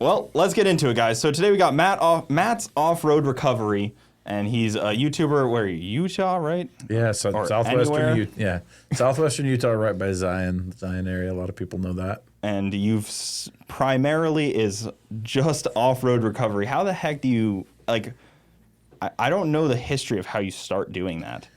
Well, let's get into it, guys. So today we got Matt's Off-Road Recovery, and he's a YouTuber. Where are you? Utah, right? Yeah, so Or southwestern anywhere? southwestern Utah, right by Zion area. A lot of people know that. And you've primarily is just off-road recovery. How the heck do you like? I don't know the history of how you start doing that,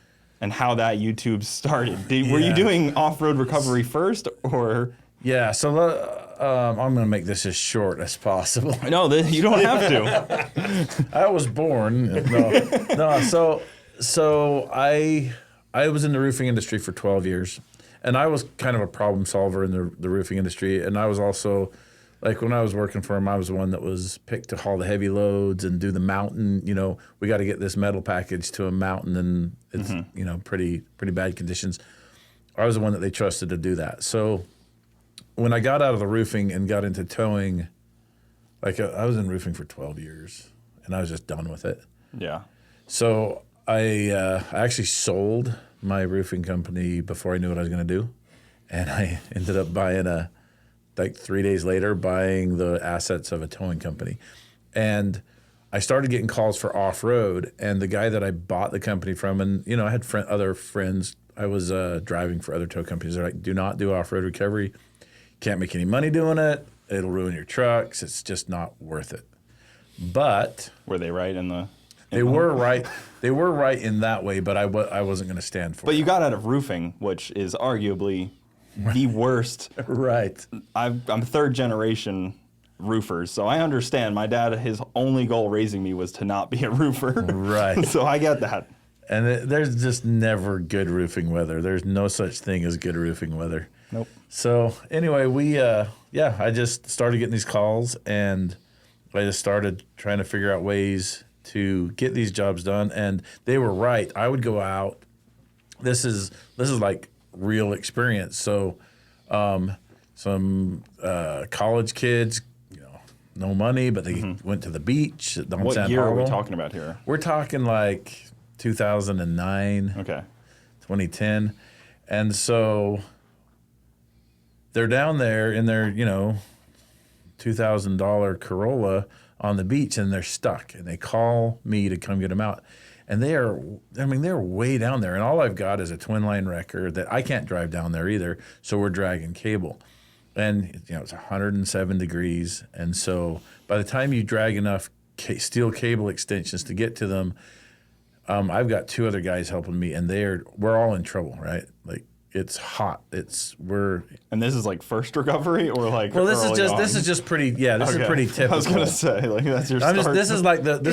and how that YouTube started. Were you doing off-road recovery first, or? Yeah, so I'm going to make this as short as possible. No, you don't have to. I was born. So I was in the roofing industry for 12 years, and I was kind of a problem solver in the roofing industry. And I was also, like when I was working for him, I was the one that was picked to haul the heavy loads and do the mountain. You know, we got to get this metal package to a mountain, and it's pretty bad conditions. I was the one that they trusted to do that. So when I got out of the roofing and got into towing, like I was in roofing for 12 years, and I was just done with it. Yeah. So I actually sold my roofing company before I knew what I was going to do, and I ended up buying 3 days later, buying the assets of a towing company. And I started getting calls for off-road, and the guy that I bought the company from, and I had other friends, I was driving for other tow companies. They're like, do not do off-road recovery. Can't make any money doing it. It'll ruin your trucks. It's just not worth it. But were they right in the? They were right. They were right in that way, but I wasn't going to stand for it. But you got out of roofing, which is arguably the worst. Right. I'm third generation roofers, so I understand. My dad, his only goal raising me was to not be a roofer. Right. So I get that. And there's just never good roofing weather. There's no such thing as good roofing weather. Nope. So anyway, I just started getting these calls, and I just started trying to figure out ways to get these jobs done. And they were right. I would go out. This is like real experience. So some college kids, no money, but they went to the beach at What San year Paulo. are we talking about here? We're talking like 2009. Okay. 2010. And so they're down there in their, $2,000 Corolla on the beach, and they're stuck. And they call me to come get them out. And they're way down there. And all I've got is a twin line wrecker that I can't drive down there either. So we're dragging cable. And, it's 107 degrees. And so by the time you drag enough steel cable extensions to get to them, I've got two other guys helping me, and we're all in trouble, right? Like, it's hot. And this is like first recovery, or like? Well, this is just pretty. Yeah, this is pretty typical. I was gonna say, like, that's your start. This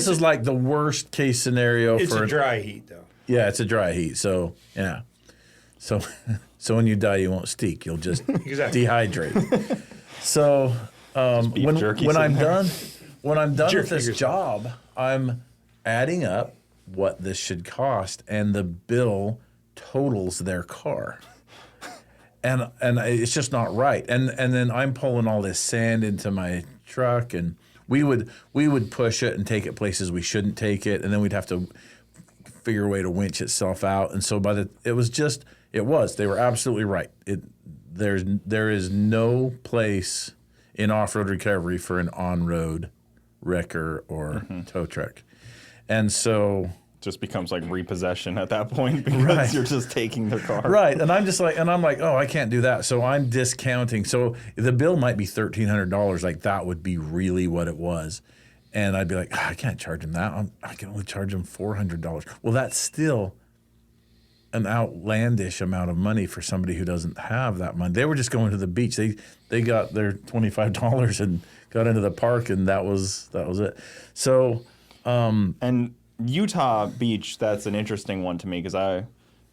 is like the worst case scenario. It's a dry heat, though. Yeah, it's a dry heat. So yeah, so when you die, you won't steak. You'll just dehydrate. So when I'm done with this job, I'm adding up what this should cost, and the bill totals their car. And it's just not right. And then I'm pulling all this sand into my truck, and we would push it and take it places we shouldn't take it, and then we'd have to figure a way to winch itself out. And so they were absolutely right. There is no place in off-road recovery for an on-road wrecker or tow truck. And so just becomes like repossession at that point, because you're just taking their car. Right. And I'm like, oh, I can't do that. So I'm discounting. So the bill might be $1,300. Like, that would be really what it was. And I'd be like, I can't charge him that. I can only charge him $400. Well, that's still an outlandish amount of money for somebody who doesn't have that money. They were just going to the beach. They got their $25 and got into the park, and that was it. So and Utah beach, that's an interesting one to me, because I'm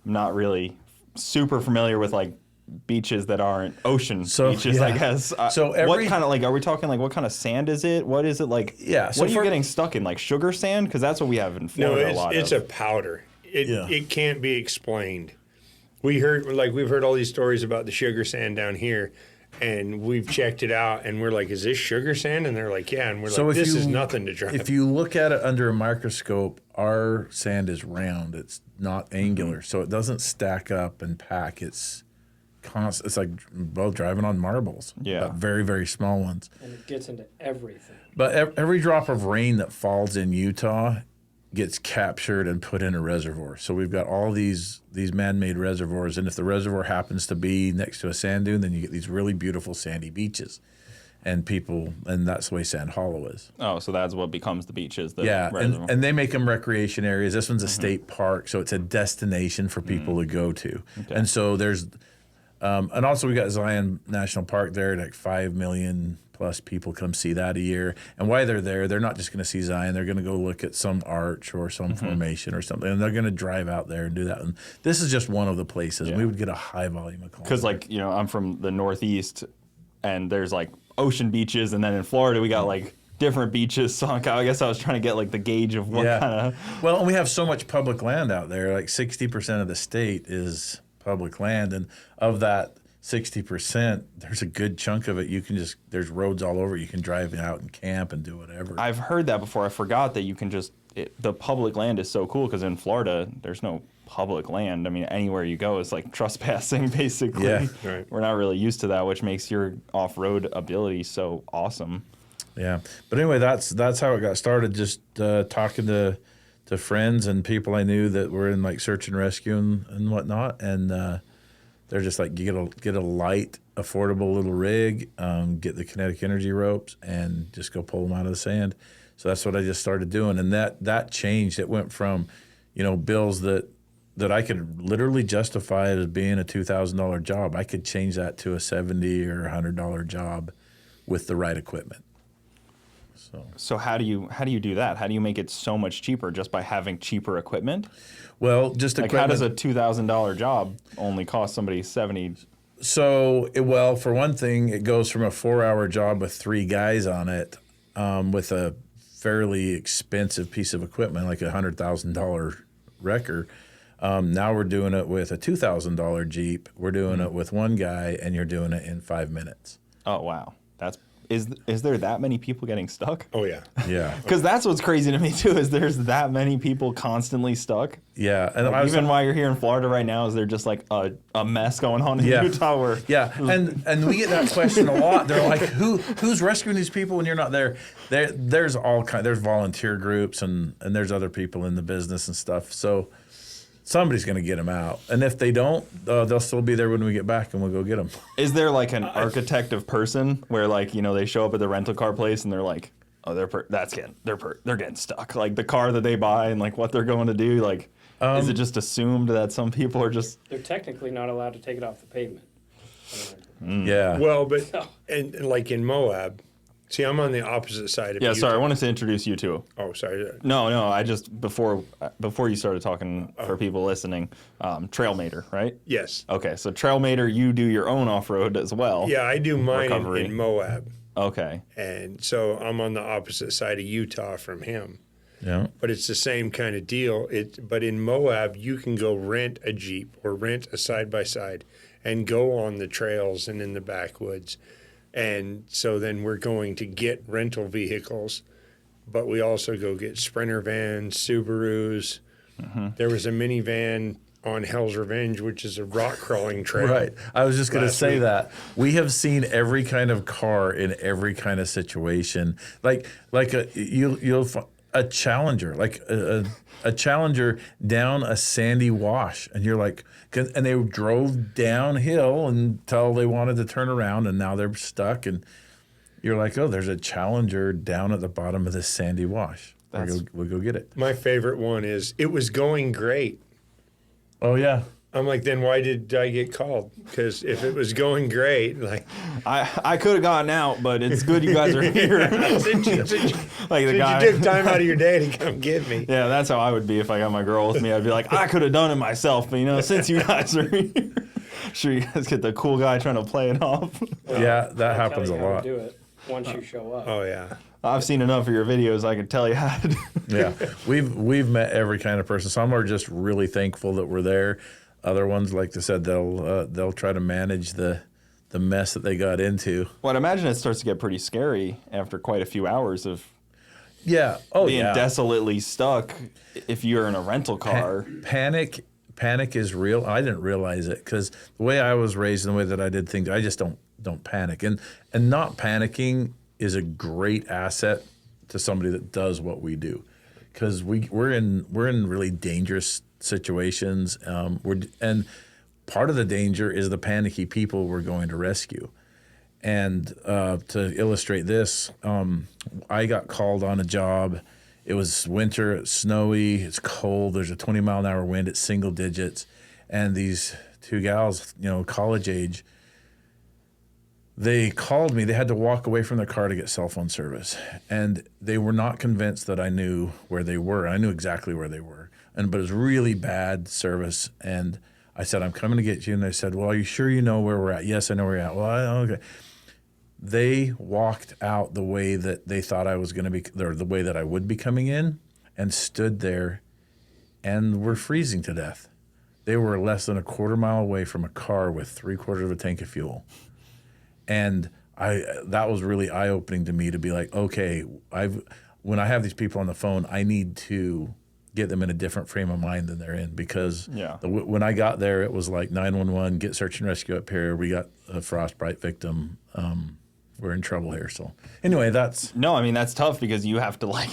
not really super familiar with like beaches that aren't ocean beaches, I guess. What kind of, like, are we talking like what kind of sand is it? What is it like? Yeah. What are you getting stuck in? Like sugar sand? Because that's what we have in Florida a lot. It's a powder. It can't be explained. We've heard all these stories about the sugar sand down here, and we've checked it out, and we're like, is this sugar sand? And they're like, yeah. And we're like, this is nothing to drive. If you look at it under a microscope, our sand is round. It's not angular, so it doesn't stack up and pack. It's constant. It's like driving on marbles. Yeah. Very, very small ones. And it gets into everything. But every drop of rain that falls in Utah gets captured and put in a reservoir. So we've got all these man-made reservoirs, and if the reservoir happens to be next to a sand dune, then you get these really beautiful sandy beaches. And that's the way Sand Hollow is. Oh, so that's what becomes the beaches. And they make them recreation areas. This one's a state park, so it's a destination for people to go to. Okay. And so there's, and also we got Zion National Park there. Like 5 million plus people come see that a year. And while they're there, they're not just going to see Zion. They're going to go look at some arch or some formation or something, and they're going to drive out there and do that. And this is just one of the places. And we would get a high volume of calls. Because I'm from the Northeast, and there's like ocean beaches, and then in Florida we got like different beaches. So I guess I was trying to get like the gauge of what kind of. Well, and we have so much public land out there. Like 60% of the state is public land, and of that 60%, there's a good chunk of it there's roads all over. You can drive out and camp and do whatever. I've heard that before. I forgot that you can the public land is so cool, because in Florida there's no public land. I mean, anywhere you go is like trespassing, basically. Yeah. Right. We're not really used to that, which makes your off-road ability so awesome. Yeah, but anyway, that's how it got started. Just talking to friends and people I knew that were in like search and rescue and whatnot, and they're just like, you get a light, affordable little rig, get the kinetic energy ropes, and just go pull them out of the sand. So that's what I just started doing, and that changed. It went from, bills that I could literally justify as being a $2,000 job. I could change that to a $70 or $100 job with the right equipment. So how do you do that? How do you make it so much cheaper just by having cheaper equipment? Well, just like equipment. How does a $2,000 job only cost somebody $70? So, for one thing, it goes from a 4-hour job with 3 guys on it, with a fairly expensive piece of equipment, like a $100,000 wrecker. Now we're doing it with a $2,000 Jeep. We're doing it with 1 guy, and you're doing it in 5 minutes. Oh, wow. Is there that many people getting stuck? Oh, yeah. Yeah. Because that's what's crazy to me, too, is there's that many people constantly stuck. Yeah. And even while you're here in Florida right now, is there just like a mess going on in Utah? Yeah. And we get that question a lot. They're like, who's rescuing these people when you're not there? There's there's volunteer groups and there's other people in the business and stuff. So somebody's going to get them out. And if they don't, they'll still be there when we get back, and we'll go get them. Is there like an architect of person where they show up at the rental car place and they're like, oh, they're getting stuck. Like the car that they buy and like what they're going to do. Like, is it just assumed that some people are just? They're technically not allowed to take it off the pavement. Yeah. Well, but and like in Moab. See, I'm on the opposite side of you. Yeah, sorry, I wanted to introduce you too. Oh, sorry. No, I just, before you started talking, for people listening, Trailmater, right? Yes. Okay, so Trailmater, you do your own off-road as well. Yeah, I do mine in Moab. Okay. And so I'm on the opposite side of Utah from him. Yeah. But it's the same kind of deal. But in Moab, you can go rent a Jeep or rent a side-by-side and go on the trails and in the backwoods. And so then we're going to get rental vehicles, but we also go get Sprinter vans, Subarus. Mm-hmm. There was a minivan on Hell's Revenge, which is a rock crawling trail. Right. I was just going to say that. We have seen every kind of car in every kind of situation. You'll a Challenger, like a Challenger down a sandy wash, and you're like, and they drove downhill until they wanted to turn around, and now they're stuck, and you're like, oh, there's a Challenger down at the bottom of this sandy wash. We'll go get it. My favorite one is, it was going great. Oh, yeah. I'm like, then why did I get called? Because if it was going great, like I could have gotten out, but it's good you guys are here. Since you took time out of your day to come get me. Yeah, that's how I would be if I got my girl with me. I'd be like, I could have done it myself, but since you guys are here, sure you guys get the cool guy trying to play it off. Yeah, that happens a lot. Do it once you show up. Oh yeah. I've seen enough of your videos. I can tell you how to do it. Yeah, we've met every kind of person. Some are just really thankful that we're there. Other ones, like I said, they'll try to manage the mess that they got into. Well, I'd imagine it starts to get pretty scary after quite a few hours of being desolately stuck if you're in a rental car. Panic panic is real. I didn't realize it because the way I was raised and the way that I did things, I just don't panic. And not panicking is a great asset to somebody that does what we do, because we're in really dangerous situations. And part of the danger is the panicky people we're going to rescue. And to illustrate this, I got called on a job. It was winter, it's snowy, it's cold, there's a 20-mile-an-hour wind, it's single digits. And these two gals, college age, they called me. They had to walk away from their car to get cell phone service. And they were not convinced that I knew where they were. I knew exactly where they were. But it was really bad service. And I said, I'm coming to get you. And they said, well, are you sure you know where we're at? Yes, I know where you're at. Well, okay. They walked out the way that they thought I was going to be, or the way that I would be coming in, and stood there and were freezing to death. They were less than a quarter mile away from a car with 3/4 of a tank of fuel. And that was really eye-opening to me to be like, okay, when I have these people on the phone, I need to get them in a different frame of mind than they're in, because when I got there, it was like 911, get search and rescue up here. We got a frostbite victim. We're in trouble here. So anyway, that's tough, because you have to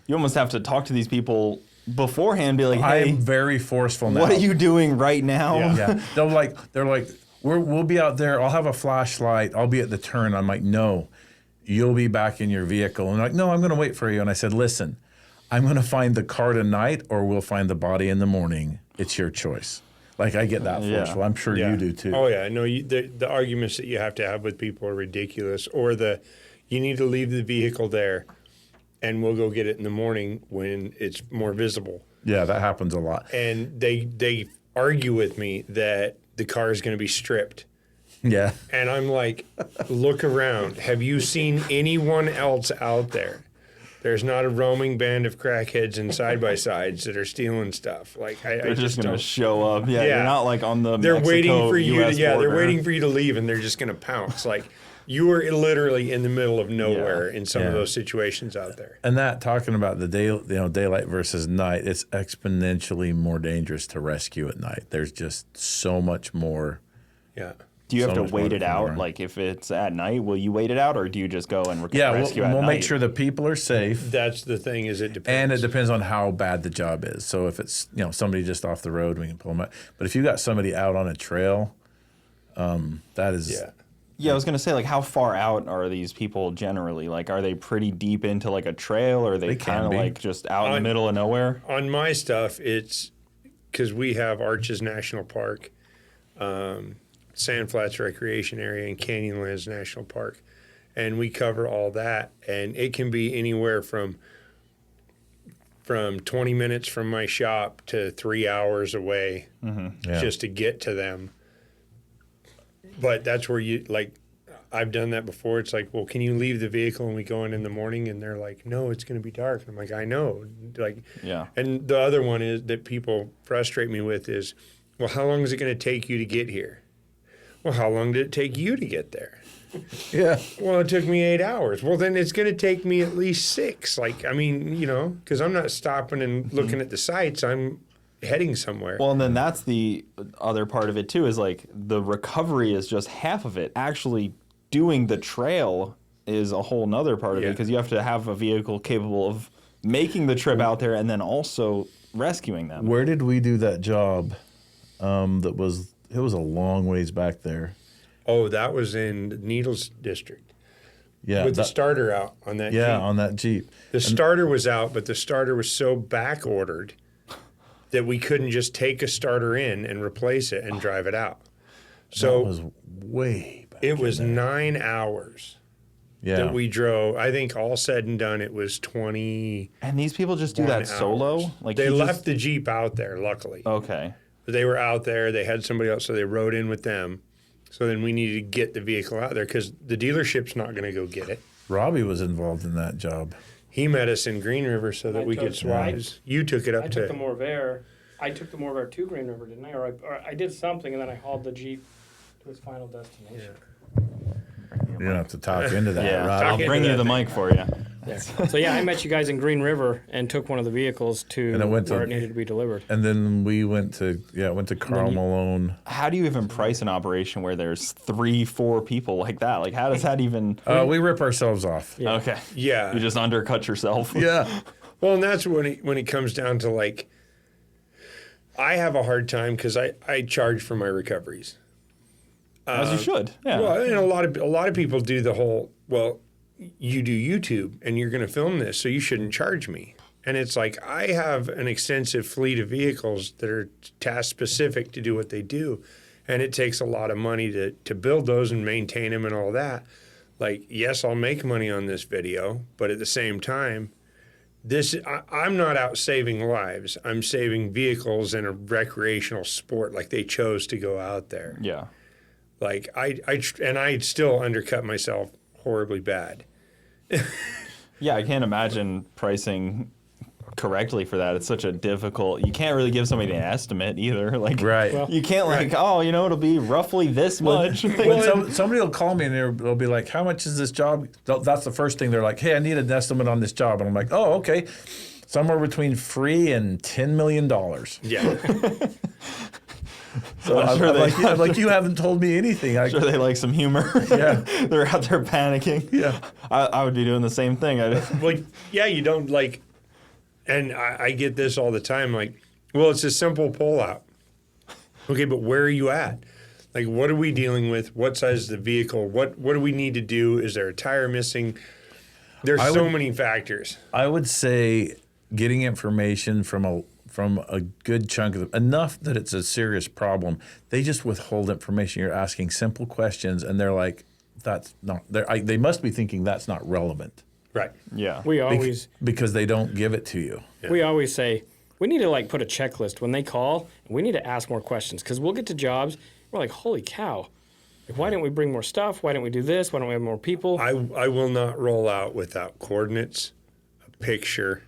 you almost have to talk to these people beforehand, be like, hey, I'm very forceful now. What are you doing right now? Yeah. They're like, we'll be out there. I'll have a flashlight. I'll be at the turn. I'm like, no, you'll be back in your vehicle. And they're like, no, I'm going to wait for you. And I said, listen, I'm going to find the car tonight, or we'll find the body in the morning. It's your choice. Like, I get that forceful. I'm sure you do too. Oh yeah, no. The arguments that you have to have with people are ridiculous. Or you need to leave the vehicle there, and we'll go get it in the morning when it's more visible. Yeah, that happens a lot. And they argue with me that the car is going to be stripped. Yeah. And I'm like, look around. Have you seen anyone else out there? There's not a roaming band of crackheads and side-by-sides that are stealing stuff. Like, they're just going to show up. Yeah, you're not like on the They're waiting for you. US border. They're waiting for you to leave, and they're just going to pounce. Like, you are literally in the middle of nowhere in some of those situations out there. And that, talking about the daylight versus night, it's exponentially more dangerous to rescue at night. There's just so much more. Yeah. Do you have to wait it out? Like, if it's at night, will you wait it out, or do you just go and rescue at night? We'll make sure the people are safe. That's the thing, is it depends. And it depends on how bad the job is. So if it's somebody just off the road, we can pull them out. But if you got somebody out on a trail, that is. Yeah, I was gonna say, like, how far out are these people generally? Like, are they pretty deep into like a trail, or are they kind of like just out in the middle of nowhere? On my stuff, it's because we have Arches National Park, Sand Flats Recreation Area, and Canyonlands National Park, and we cover all that. And it can be anywhere from 20 minutes from my shop to 3 hours away, just to get to them. But that's where I've done that before. It's like, well, can you leave the vehicle and we go in the morning? And they're like, no, it's going to be dark. And I'm like, I know. And the other one is that people frustrate me with is, well, how long is it going to take you to get here? Well, how long did it take you to get there? Yeah. Well, it took me 8 hours. Well, then it's going to take me at least 6. Because I'm not stopping and looking at the sights. I'm heading somewhere. Well, and then that's the other part of it too, is like the recovery is just half of it. Actually doing the trail is a whole nother part of it, because you have to have a vehicle capable of making the trip out there and then also rescuing them. Where did we do that job? It was a long ways back there. Oh, that was in the Needles District. Yeah. With the starter out on that Jeep. Yeah, on that Jeep. The starter was out, but the starter was so back ordered that we couldn't just take a starter in and replace it and drive it out. So that was way back. It was 9 hours that we drove. I think all said and done, it was 20. And these people just do that solo? Like, they left the Jeep out there, luckily. Okay. They were out there. They had somebody else, so they rode in with them. So then we needed to get the vehicle out there because the dealership's not going to go get it. Robby was involved in that job. He met us in Green River so that we could swap. You took it up to... I took the Morvair to Green River, didn't I? Or I did something, and then I hauled the Jeep to its final destination. You don't have to talk into that, Yeah, Rob. I'll bring you the mic for you. there. So yeah, I met you guys in Green River and took one of the vehicles to where it needed to be delivered. And then we went to Carl Malone. How do you even price an operation where there's 3-4 people like that? Like, how does that even? We rip ourselves off. Yeah. Okay. Yeah. You just undercut yourself. Yeah. Well, and that's when it comes down to like, I have a hard time because I charge for my recoveries. As you should. Yeah. Well, and a lot of people do the whole, well, you do YouTube and you're going to film this, so you shouldn't charge me. And it's like, I have an extensive fleet of vehicles that are task specific to do what they do. And it takes a lot of money to build those and maintain them and all that. Like, yes, I'll make money on this video, but at the same time, I'm not out saving lives. I'm saving vehicles in a recreational sport. Like, they chose to go out there. Yeah. Like, I still undercut myself horribly bad. Yeah, I can't imagine pricing correctly for that. It's such a difficult. You can't really give somebody an estimate either. Like, Right. Well, you can't it'll be roughly this much. When somebody will call me and they'll be like, "How much is this job?" That's the first thing they're like, "Hey, I need an estimate on this job," and I'm like, "Oh, okay, somewhere between $3 and $10 million." Yeah. So I'm like, you haven't told me anything. I'm sure they like some humor. Yeah. They're out there panicking. Yeah. I would be doing the same thing. Like, yeah, you don't like, and I get this all the time. Like, well, it's a simple pull out. Okay, but where are you at? Like, what are we dealing with? What size is the vehicle? What do we need to do? Is there a tire missing? There's so many factors. I would say getting information from a good chunk of enough that it's a serious problem. They just withhold information. You're asking simple questions, and they're like, "That's not." They must be thinking that's not relevant. Right. Yeah. We always because they don't give it to you. Yeah. We always say we need to like put a checklist when they call. We need to ask more questions because we'll get to jobs. We're like, holy cow! Like, why didn't we bring more stuff? Why didn't we do this? Why don't we have more people? I will not roll out without coordinates, a picture.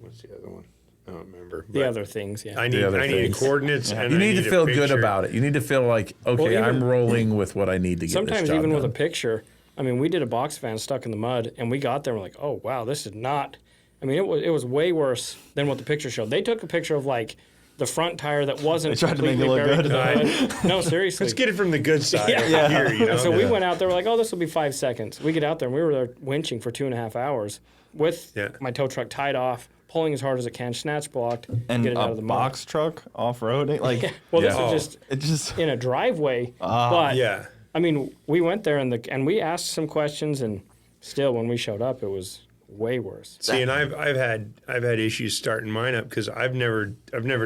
What's the other one? I don't remember. The other things, yeah. I need coordinates, and You I need to feel good picture. about it. You need to feel like, okay, I'm rolling with what I need to get Sometimes this job even with a done. picture. I mean, we did a box fan stuck in the mud, and we got there and we're like, oh wow, this is not. I mean, it was way worse than what the picture showed. They took a picture of like the front tire that wasn't. They tried to make it completely look buried good. in the mud. No, seriously. Let's get it from the good side Yeah. here, you know? So we went out there, we're like, oh, this will be 5 seconds. We get out there, and we were there winching for 2.5 hours with my tow truck tied off, pulling as hard as it can, snatch blocked, And get it out of a the box truck off-roading? Like, Well, this Yeah. was it just... in a driveway, but Yeah. I mean, we went there and we asked some questions, and still, when we showed up, it was way worse. See, and I've had issues starting mine up because I've never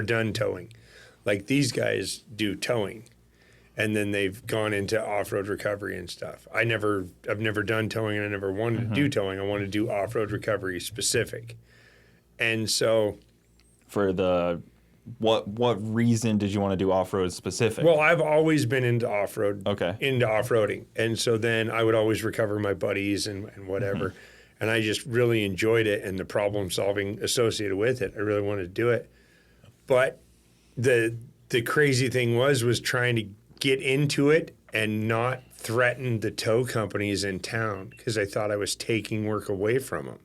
done towing. Like, these guys do towing, and then they've gone into off-road recovery and stuff. I've never done towing, and I never wanted to do towing. I wanted to do off-road recovery specific. And so, For the... What reason did you want to do off-road specific? well, I've always been into off-road, Okay. into off-roading. And so then I would always recover my buddies and whatever. And I just really enjoyed it and the problem solving associated with it. I really wanted to do it. But the crazy thing was trying to get into it and not threaten the tow companies in town because I thought I was taking work away from them.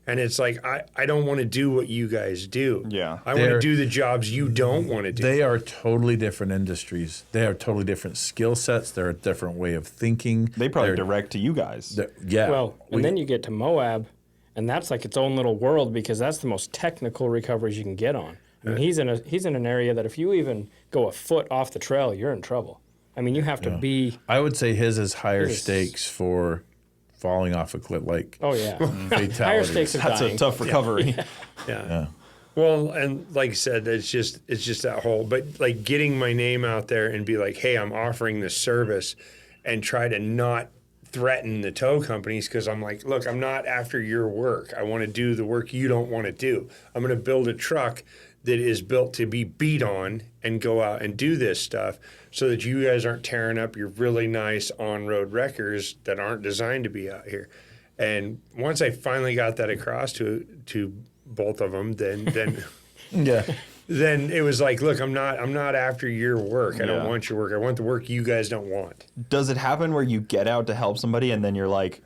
And it's like, I don't want to do what you guys do. Yeah. I want to do the jobs you don't want to do. They are totally different industries. They are totally different skill sets. They're a different way of thinking. They probably direct to you guys. Yeah. Well, and then you get to Moab, and that's like its own little world because that's the most technical recoveries you can get on. I mean, he's in an area that if you even go a foot off the trail, you're in trouble. I mean, you have to be. I would say his is higher stakes for falling off a cliff, like Oh yeah, higher fatalities. stakes of That's dying. a tough recovery. Yeah. Well, and like I said, it's just that whole, but like getting my name out there and be like, hey, I'm offering this service, and try to not threaten the tow companies because I'm like, look, I'm not after your work. I want to do the work you don't want to do. I'm going to build a truck that is built to be beat on and go out and do this stuff so that you guys aren't tearing up your really nice on-road wreckers that aren't designed to be out here. And once I finally got that across to both of them, then Yeah. then it was like, look, I'm not after your work. I don't Yeah. want your work. I want the work you guys don't want. Does it happen where you get out to help somebody and then you're like,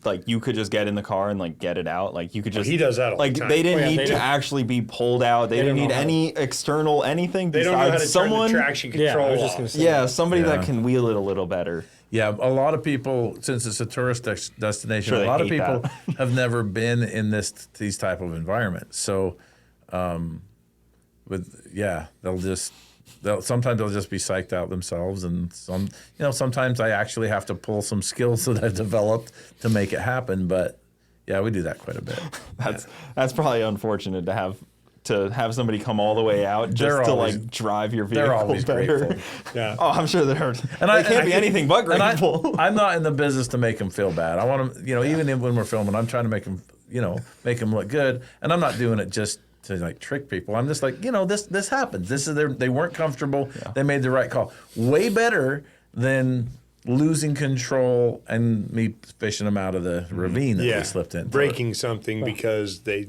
like you could just get in the car and like get it out. Like you could just. He does that all like the time. they didn't they need to don't- actually be pulled out. They didn't don't need know how any external anything They don't know how to besides someone. turn the traction Yeah, control I was just gonna off. say. Yeah, somebody Yeah. that can wheel it a little better. Yeah, a lot of people, since it's a tourist destination, Sure, a they lot of hate people that. have never been in these type of environments. So, sometimes they'll just be psyched out themselves, and sometimes I actually have to pull some skills that I've developed to make it happen. But yeah, we do that quite a bit. That's probably unfortunate to have somebody come all the way out just to always- like drive your vehicle They're always better. grateful. Yeah. Oh, I'm sure they're. And They can't be anything but and grateful. I'm not in the business to make them feel bad. I want them, even when we're filming, I'm trying to make them, make them look good. And I'm not doing it just to like trick people. I'm just like, this happens. They weren't comfortable. Yeah. They made the right call. Way better than losing control and me fishing them out of the ravine that we slipped in. Breaking something because they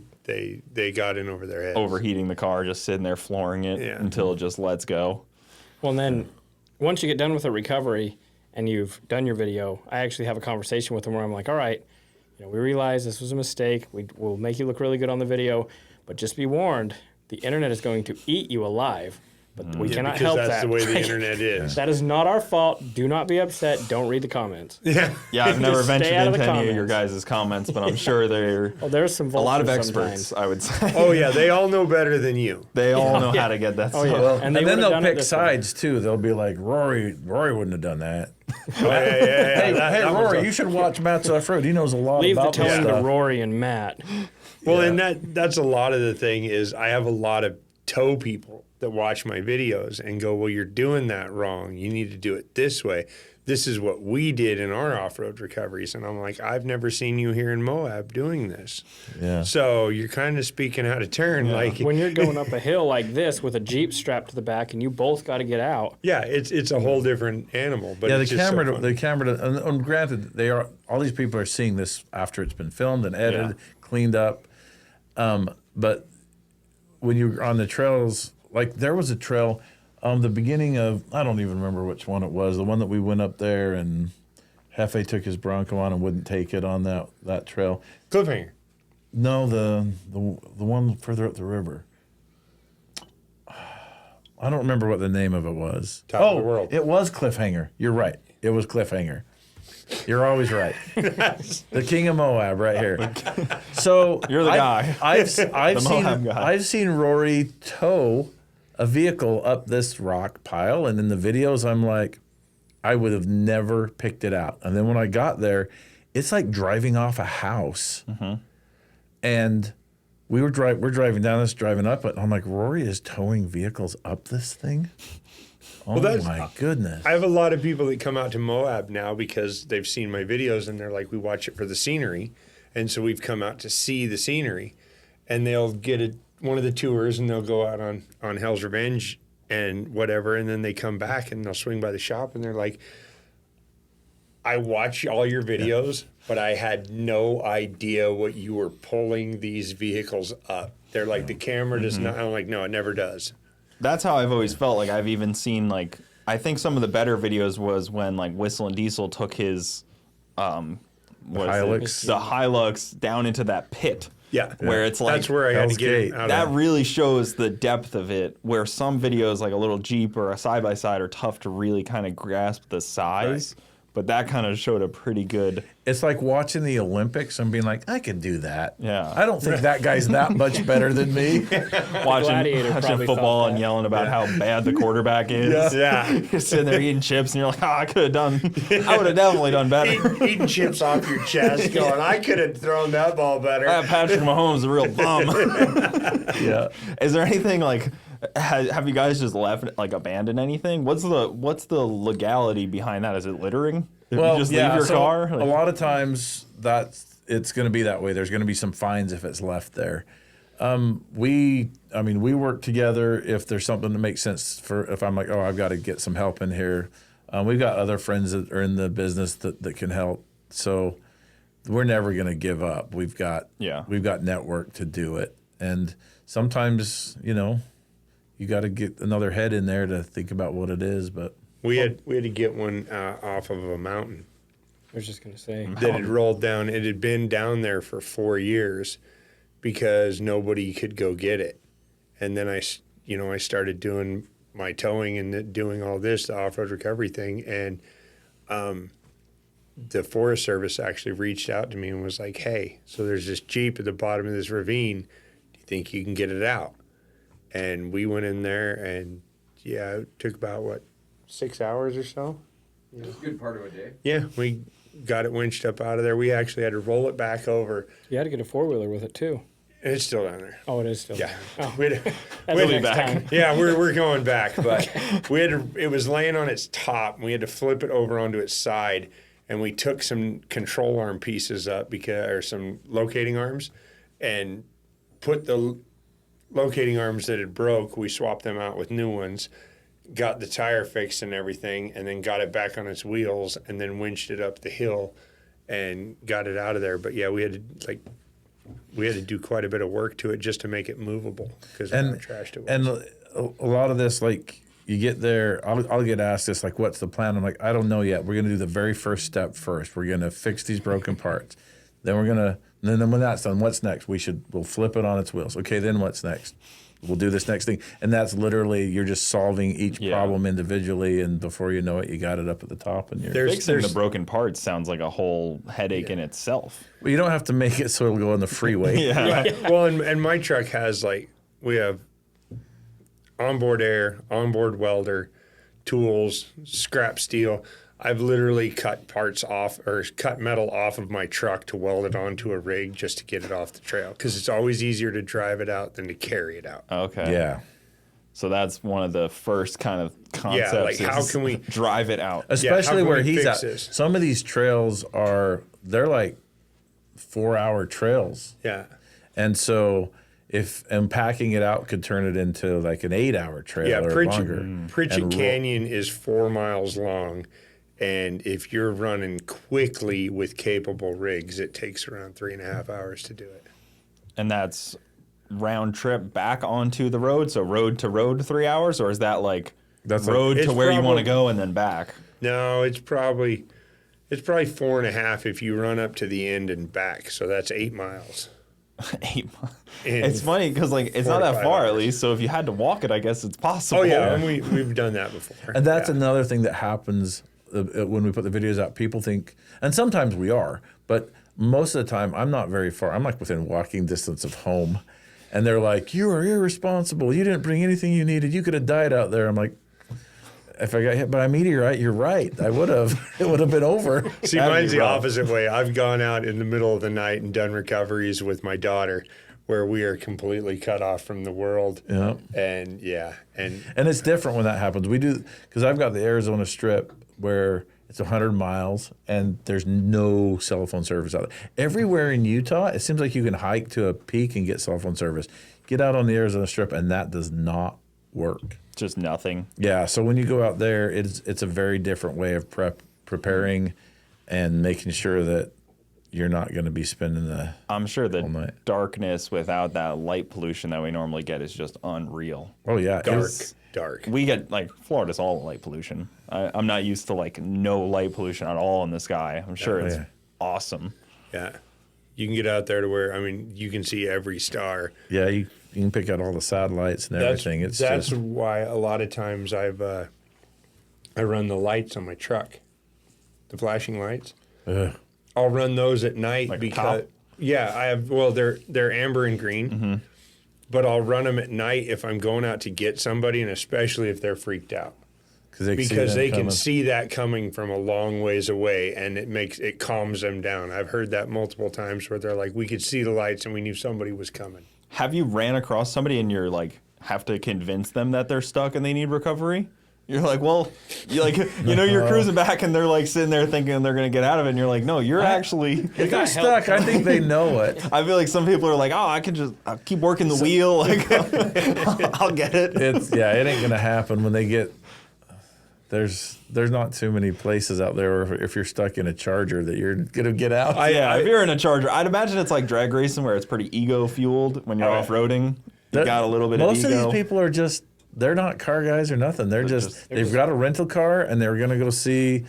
got in over their heads. Overheating the car, just sitting there flooring it until it just lets go. Well, and then once you get done with a recovery and you've done your video, I actually have a conversation with them where I'm like, all right, we realize this was a mistake. We'll make you look really good on the video, but just be warned, the internet is going to eat you alive. But we cannot help that. That's the way the internet is. That is not our fault. Do not be upset. Don't read the comments. Yeah. Yeah, I've never Just stay ventured out of into the any of your comments. guys' comments, but I'm sure they're There's some a lot of vultures experts, sometimes. I would say. Oh yeah, they all know better than you. They all know how to get that stuff. yeah. Well, And and, they then would've they'll done it pick this way. sides too. They'll be like, Rory wouldn't have done that. Hey, Hey, Rory, you should watch Matt's Offroad. He knows a lot Leave the about this telling to stuff. Rory and Matt. Well, and that's a lot of the thing is I have a lot of tow people that watch my videos and go, well, you're doing that wrong. You need to do it this way. This is what we did in our off-road recoveries. And I'm like, I've never seen you here in Moab doing this. Yeah. So you're kind of speaking out of turn. Like, When you're going up a hill like this with a Jeep strapped to the back and you both got to get out. yeah, it's a whole diffment animal. But Yeah, it's the just so camera, fun. and granted, all these people are seeing this after it's been filmed and edited, cleaned up. But when you're on the trails, like there was a trail, the beginning of, I don't even remember which one it was, the one that we went up there and Hefe took his Bronco on and wouldn't take it on that trail. Cliffhanger. No, the one further up the river. I don't remember what the name of it was. Top of the world. It was Cliffhanger. You're right. It was Cliffhanger. You're always right. The king of Moab, right here. So You're the guy. I've Moab guy. seen Rory tow a vehicle up this rock pile, and in the videos, I'm like, I would have never picked it out. And then when I got there, it's like driving off a house. And we're driving down this, driving up it, and I'm like, Rory is towing vehicles up this thing? Oh my goodness. I have a lot of people that come out to Moab now because they've seen my videos and they're like, we watch it for the scenery. And so we've come out to see the scenery. And they'll get one of the tours and they'll go out on Hell's Revenge and whatever. And then they come back and they'll swing by the shop and they're like, I watch all your videos, but I had no idea what you were pulling these vehicles up. They're like, the camera does not. I'm like, no, it never does. That's how I've always felt. Like I've even seen like I think some of the better videos was when like Whistle and Diesel took his the Hilux down into that pit. Yeah. Where it's like that's where I had to Hell's get Gate. it out that of. really shows the depth of it. Where some videos like a little Jeep or a side by side are tough to really kind of grasp the size. But that kind of showed a pretty good. It's like watching the Olympics and being like, I could do that. Yeah. I don't think that guy's that much better than me. watching Gladiator probably football thought and that. yelling about how bad the quarterback is. Yeah. You're sitting there eating chips and you're like, oh, I could have done. I would have definitely done better. Eating chips off your chest, going, I could have thrown that ball better. Patrick Mahomes is a real bum. Yeah. Is there anything like? Have you guys just left like abandoned anything? What's the legality behind that? Is it littering? If you just leave your car? A lot of times it's going to be that way. There's going to be some fines if it's left there. We work together if there's something that makes sense if I'm like, oh, I've got to get some help in here. We've got other friends that are in the business that can help. So we're never going to give up. We've got network to do it. And sometimes, you got to get another head in there to think about what it is, but We had to get one off of a mountain I was just going to say. that had rolled down. It had been down there for 4 years because nobody could go get it. And then I started doing my towing and doing all this, the off-road recovery thing. And the Forest Service actually reached out to me and was like, hey, so there's this Jeep at the bottom of this ravine. Do you think you can get it out? And we went in there and, yeah, it took about, 6 hours or so? It was a good part of a day. Yeah, we got it winched up out of there. We actually had to roll it back over. You had to get a four-wheeler with it, too. It's still down there. Oh, it is still Yeah. there. Oh. We'll be back. Yeah, we're going back, but it was laying on its top, and we had to flip it over onto its side, and we took some control arm pieces up or some locating arms, and put the locating arms that had broke, we swapped them out with new ones, got the tire fixed and everything, and then got it back on its wheels, and then winched it up the hill and got it out of there. But yeah, we had to do quite a bit of work to it just to make it movable because of how trashed it was. And a lot of this, like, you get there, I'll get asked this, like, what's the plan? I'm like, I don't know yet. We're going to do the very first step first. We're going to fix these broken parts. Then then when that's done, what's next? We'll flip it on its wheels. Okay, then what's next? We'll do this next thing. And that's literally, you're just solving each problem individually, and before you know it, you got it up at the top. And you're fixing the broken parts sounds like a whole headache in itself. Well, you don't have to make it so it'll go on the freeway. Yeah. Well, and my truck has, we have onboard air, onboard welder, tools, scrap steel. I've literally cut parts off or cut metal off of my truck to weld it onto a rig just to get it off the trail because it's always easier to drive it out than to carry it out. Okay. Yeah. So that's one of the first kind of concepts. Yeah, like how can we drive it out? Especially where he's at. This? Some of these trails they're like 4-hour trails. Yeah. And so packing it out could turn it into like an 8-hour trail or longer. Pritchett Canyon is 4 miles long. And if you're running quickly with capable rigs, it takes around 3.5 hours to do it. And that's round trip back onto the road? So road to road 3 hours? Or is that that's road to where you want to go and then back? No, it's probably 4.5 if you run up to the end and back. So that's 8 miles. 8 miles. It's funny because it's not that far at least. So if you had to walk it, I guess it's possible. Oh, yeah. And we've done that before. And that's another thing that happens when we put the videos out. People think, and sometimes we are, but most of the time I'm not very far. I'm like within walking distance of home. And they're like, you are irresponsible. You didn't bring anything you needed. You could have died out there. I'm like, if I got hit by a meteorite, you're right. I would have. It would have been over. See, mine's the opposite way. I've gone out in the middle of the night and done recoveries with my daughter where we are completely cut off from the world. Yeah. And it's different when that happens. We do, because I've got the Arizona Strip where it's 100 miles and there's no cell phone service out there. Everywhere in Utah, it seems like you can hike to a peak and get cell phone service. Get out on the Arizona Strip and that does not work. Just nothing. Yeah, so when you go out there, it's a very different way of preparing and making sure that you're not going to be spending the I'm sure the whole night. Darkness without that light pollution that we normally get is just unreal. Oh, yeah. dark. We get, Florida's all light pollution. I'm not used to, no light pollution at all in the sky. I'm sure it's awesome. Yeah. You can get out there to where, you can see every star. Yeah, you can pick out all the satellites and everything. That's why a lot of times I run the lights on my truck, the flashing lights. I'll run those at night because I have. Well, they're amber and green, but I'll run them at night if I'm going out to get somebody, and especially if they're freaked out. Because they can see that coming from a long ways away, and it calms them down. I've heard that multiple times where they're like, we could see the lights and we knew somebody was coming. Have you ran across somebody and you're have to convince them that they're stuck and they need recovery? You're like, well, you're cruising back and they're sitting there thinking they're going to get out of it. And you're like, no, you're actually. If they're stuck, I think they know it. I feel like some people are like, oh, I'll keep working the wheel. I'll get it. It ain't going to happen when they get. There's not too many places out there where if you're stuck in a Charger that you're going to get out. If you're in a Charger, I'd imagine it's like drag racing where it's pretty ego-fueled when you're off-roading. You got a little bit of ego. Most of these people are just, they're not car guys or nothing. They've got a rental car and they're going to go see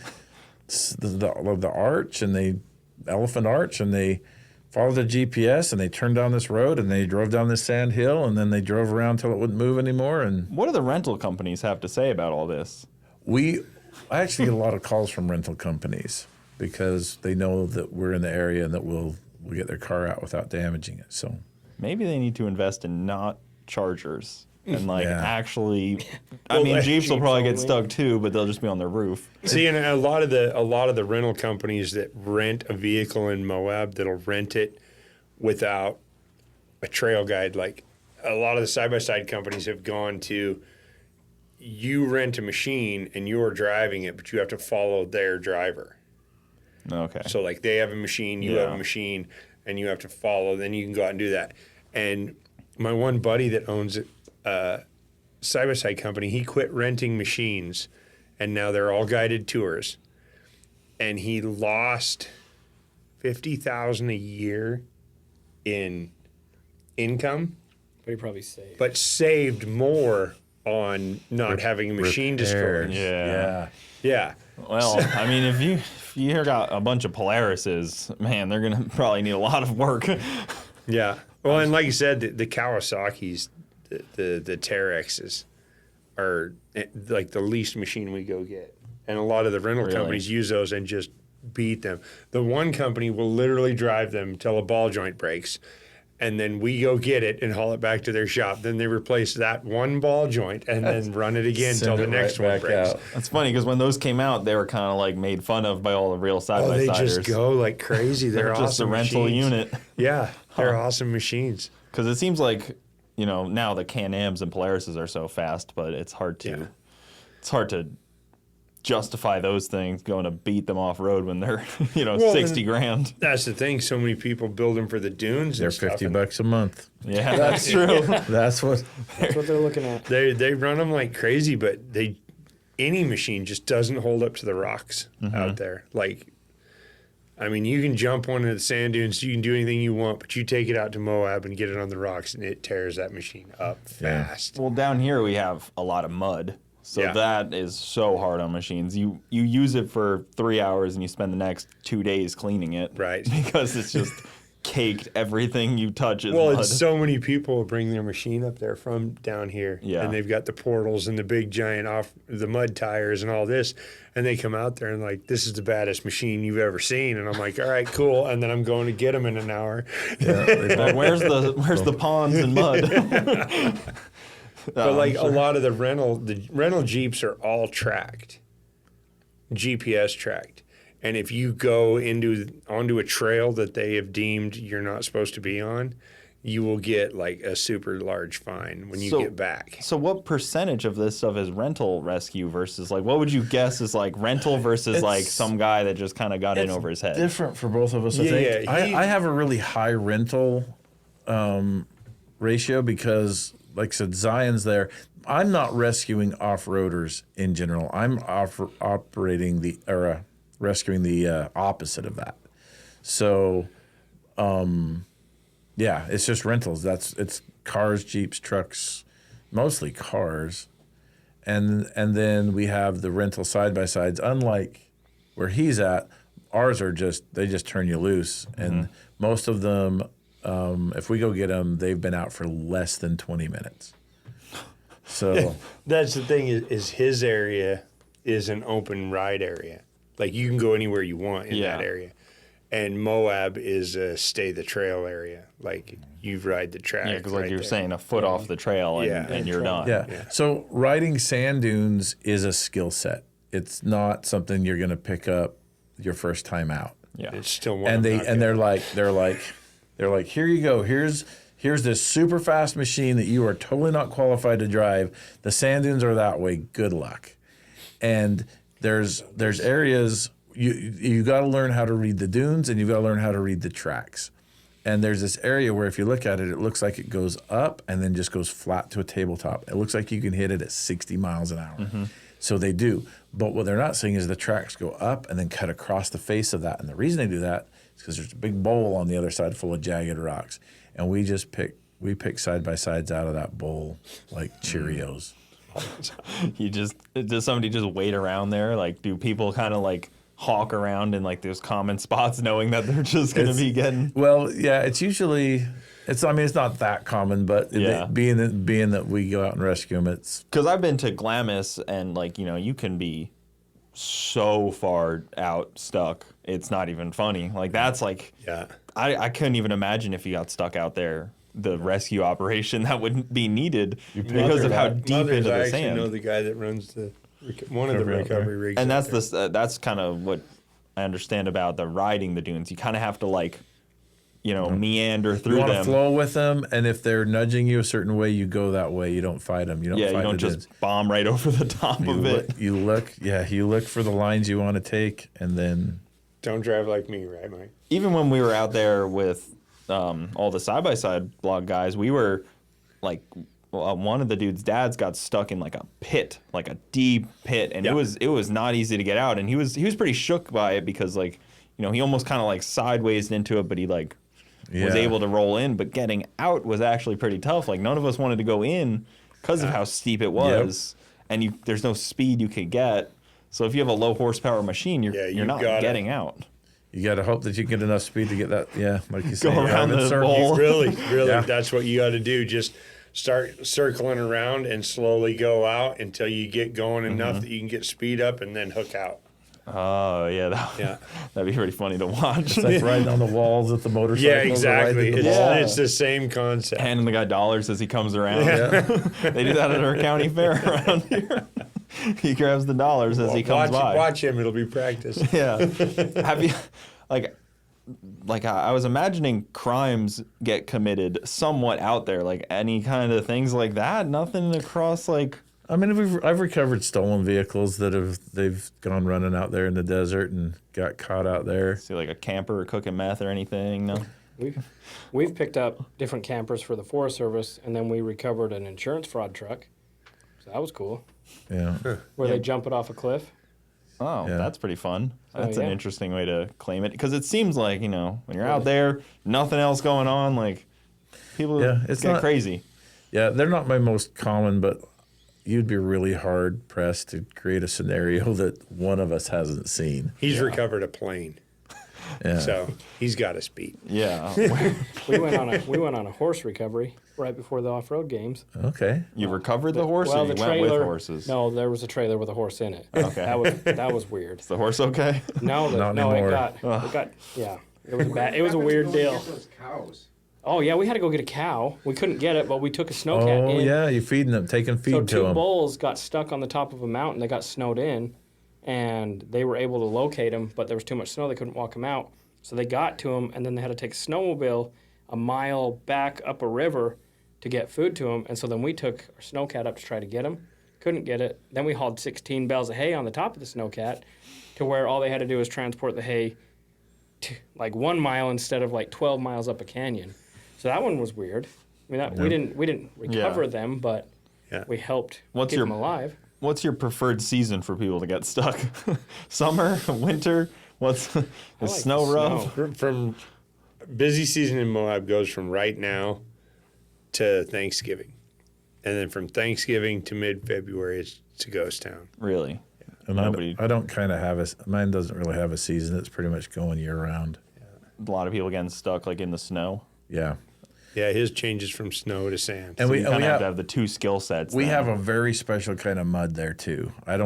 the arch and they elephant arch and they followed the GPS and they turned down this road and they drove down this sand hill and then they drove around till it wouldn't move anymore. And what do the rental companies have to say about all this? I actually get a lot of calls from rental companies because they know that we're in the area and that we'll get their car out without damaging it. So maybe they need to invest in not chargers and actually. Well, I mean, Jeeps will probably only. get stuck too, but they'll just be on their roof. See, and a lot of the rental companies that rent a vehicle in Moab, that'll rent it without a trail guide. Like a lot of the side-by-side companies have gone to, you rent a machine and you're driving it, but you have to follow their driver. Okay. So like they have a machine, you have a machine, and you have to follow. Then you can go out and do that. And my one buddy that owns a side-by-side company, he quit renting machines, and now they're all guided tours. And he lost $50,000 a year in income, But he probably saved. but saved more on not having a machine destroyed. Yeah. Yeah. Well, I mean, if you got a bunch of Polarises, man, they're gonna probably need a lot of work. Yeah. Well, and like you said, the Kawasaki's, the Terexes are like the least machine we go get. And a lot of the rental Really? companies use those and just beat them. The one company will literally drive them till a ball joint breaks. And then we go get it and haul it back to their shop. Then they replace that one ball joint and then run it again Send till the it next right one back breaks. out. That's funny because when those came out, they were kind of like made fun of by all the real Oh, side-by-siders. they just go like crazy. They're awesome just a rental machines. unit. Yeah, they're awesome machines. Because it seems like, now the Can-Ams and Polarises are so fast, but it's hard to justify those things going to beat them off road when they're 60 grand. That's the thing. So many people build them for the dunes. they're and stuff, and $50 a month. Yeah, that's true. That's what. That's what they're looking at. They run them like crazy, but any machine just doesn't hold up to the rocks out there. Like, I mean, you can jump one of the sand dunes, you can do anything you want, but you take it out to Moab and get it on the rocks, and it tears that machine up fast. Well, down here we have a lot of mud. So Yeah. that is so hard on machines. You use it for 3 hours and you spend the next 2 days cleaning it. Right. Because it's just caked. Everything you touch is Well, mud. it's so many people bring their machine up there from down here, Yeah. and they've got the portals and the big giant off the mud tires and all this, and they come out there and like, this is the baddest machine you've ever seen, and I'm like, all right, cool, and then I'm going to get them in an hour. Well, where's the ponds and mud? But like a lot of the rental Jeeps are all tracked, GPS tracked. And if you go onto a trail that they have deemed you're not supposed to be on, you will get like a super large fine when you get back. So what percentage of this stuff is rental rescue versus like what would you guess is like rental versus like some guy that just kind of got in over his head? Different for both of us. I Yeah, think. yeah, I have a really high rental ratio because, like I said, Zion's there. I'm not rescuing off-roaders in general. I'm rescuing the opposite of that. So, yeah, it's just rentals. It's cars, Jeeps, trucks, mostly cars, and then we have the rental side-by-sides. Unlike where he's at, ours are they just turn you loose, and most of them, if we go get them, they've been out for less than 20 minutes. So That's the thing is his area is an open ride area. Like you can go anywhere you want in that area. And Moab is a stay the trail area. Like you ride the track. Yeah, because like right you're there. saying, a foot off the trail and you're done. yeah. So riding sand dunes is a skill set. It's not something you're going to pick up your first time out. Yeah. It's still one. And I'm not they're getting. like, here you go. Here's this super fast machine that you are totally not qualified to drive. The sand dunes are that way. Good luck. And there's areas you got to learn how to read the dunes and you've got to learn how to read the tracks. And there's this area where if you look at it, it looks like it goes up and then just goes flat to a tabletop. It looks like you can hit it at 60 miles an hour. So they do. But what they're not seeing is the tracks go up and then cut across the face of that. And the reason they do that is because there's a big bowl on the other side full of jagged rocks. And we pick side-by-sides out of that bowl like Cheerios. Does somebody just wait around there? Like, do people kind of like hawk around in like those common spots, knowing that they're just going to be getting. Well, yeah, it's usually. It's not that common, but being that we go out and rescue them, it's because I've been to Glamis and like you can be so far out stuck, it's not even funny. Like that's like I couldn't even imagine if you got stuck out there, the rescue operation that would be needed because of how deep into the sand. I actually know the guy that runs one of the recovery rigs, and that's kind of what I understand about the riding the dunes. You kind of have to like. Meander through them. You want to flow with them, and if they're nudging you a certain way, you go that way. You don't fight them. You don't just bomb right over the top of it. You look for the lines you want to take, and then don't drive like me, right, Mike? Even when we were out there with all the side-by-side blog guys, we were like, one of the dude's dads got stuck in like a pit, like a deep pit, and it was not easy to get out, and he was pretty shook by it because like he almost kind of like sideways into it, but he like. Was able to roll in, but getting out was actually pretty tough. Like none of us wanted to go in because of how steep it was, and there's no speed you could get. So if you have a low horsepower machine, you're not getting out. You got to hope that you get enough speed to get that. Yeah, like you said, go around the bowl. Really, that's what you got to do. Just start circling around and slowly go out until you get going enough that you can get speed up and then hook out. Oh, that'd be pretty funny to watch. It's like riding on the walls at the motorcycle. Yeah, exactly. It's the same concept. Handing the guy dollars as he comes around. Yeah. They do that at our county fair around here. He grabs the dollars as he comes by. Watch him. It'll be practice. Yeah. Have you, like I was imagining crimes get committed somewhat out there, like any kind of things like that. Nothing across like. I mean, I've recovered stolen vehicles that they've gone running out there in the desert and got caught out there. See, like a camper or cooking meth or anything? No. We've picked up different campers for the Forest Service, and then we recovered an insurance fraud truck. So that was cool. Yeah. Where they jump it off a cliff. Oh, that's pretty fun. That's an interesting way to claim it because it seems like when you're out there, nothing else going on, like people get crazy. Yeah, they're not my most common, but. You'd be really hard pressed to create a scenario that one of us hasn't seen. He's recovered a plane, so he's got us beat. Yeah, we went on a horse recovery right before the off-road games. Okay, you recovered the horse, or you went with horses? No, there was a trailer with a horse in it. Okay, that was weird. Is the horse okay? No, it got it was bad. It was a weird deal. Cows. Oh, yeah, we had to go get a cow. We couldn't get it, but we took a snowcat in. Oh, yeah, you're feeding them, taking feed to them. So two bulls got stuck on the top of a mountain. They got snowed in, and they were able to locate them, but there was too much snow. They couldn't walk them out. So they got to them, and then they had to take a snowmobile a mile back up a river to get food to them. And so then we took our snowcat up to try to get them. Couldn't get it. Then we hauled 16 bales of hay on the top of the snowcat to where all they had to do was transport the hay like 1 mile instead of like 12 miles up a canyon. So that one was weird. I mean, we didn't recover them, but we helped keep them alive. What's your preferred season for people to get stuck? Summer, winter? What's the snow rough? From busy season in Moab goes from right now to Thanksgiving, and then from Thanksgiving to mid-February it's a ghost town. Really? And I don't kind of have mine doesn't really have a season. It's pretty much going year round. A lot of people getting stuck like in the snow. Yeah. Yeah, his changes from snow to sand. And we kind of have to have the two skill sets. We have a very special kind of mud there too. I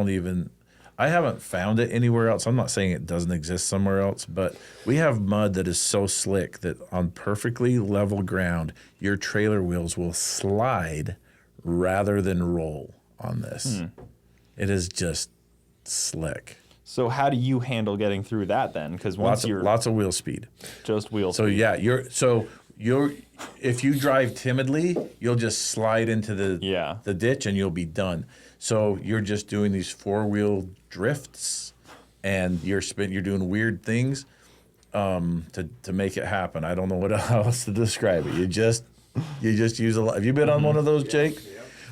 haven't found it anywhere else. I'm not saying it doesn't exist somewhere else, but we have mud that is so slick that on perfectly level ground, your trailer wheels will slide rather than roll on this. It is just slick. So how do you handle getting through that then? Because lots of wheel speed. Just wheel speed. So if you drive timidly, you'll just slide into the ditch and you'll be done. So you're just doing these 4-wheel drifts, and you're doing weird things to make it happen. I don't know what else to describe it. You just use a lot. Have you been on one of those, Jake?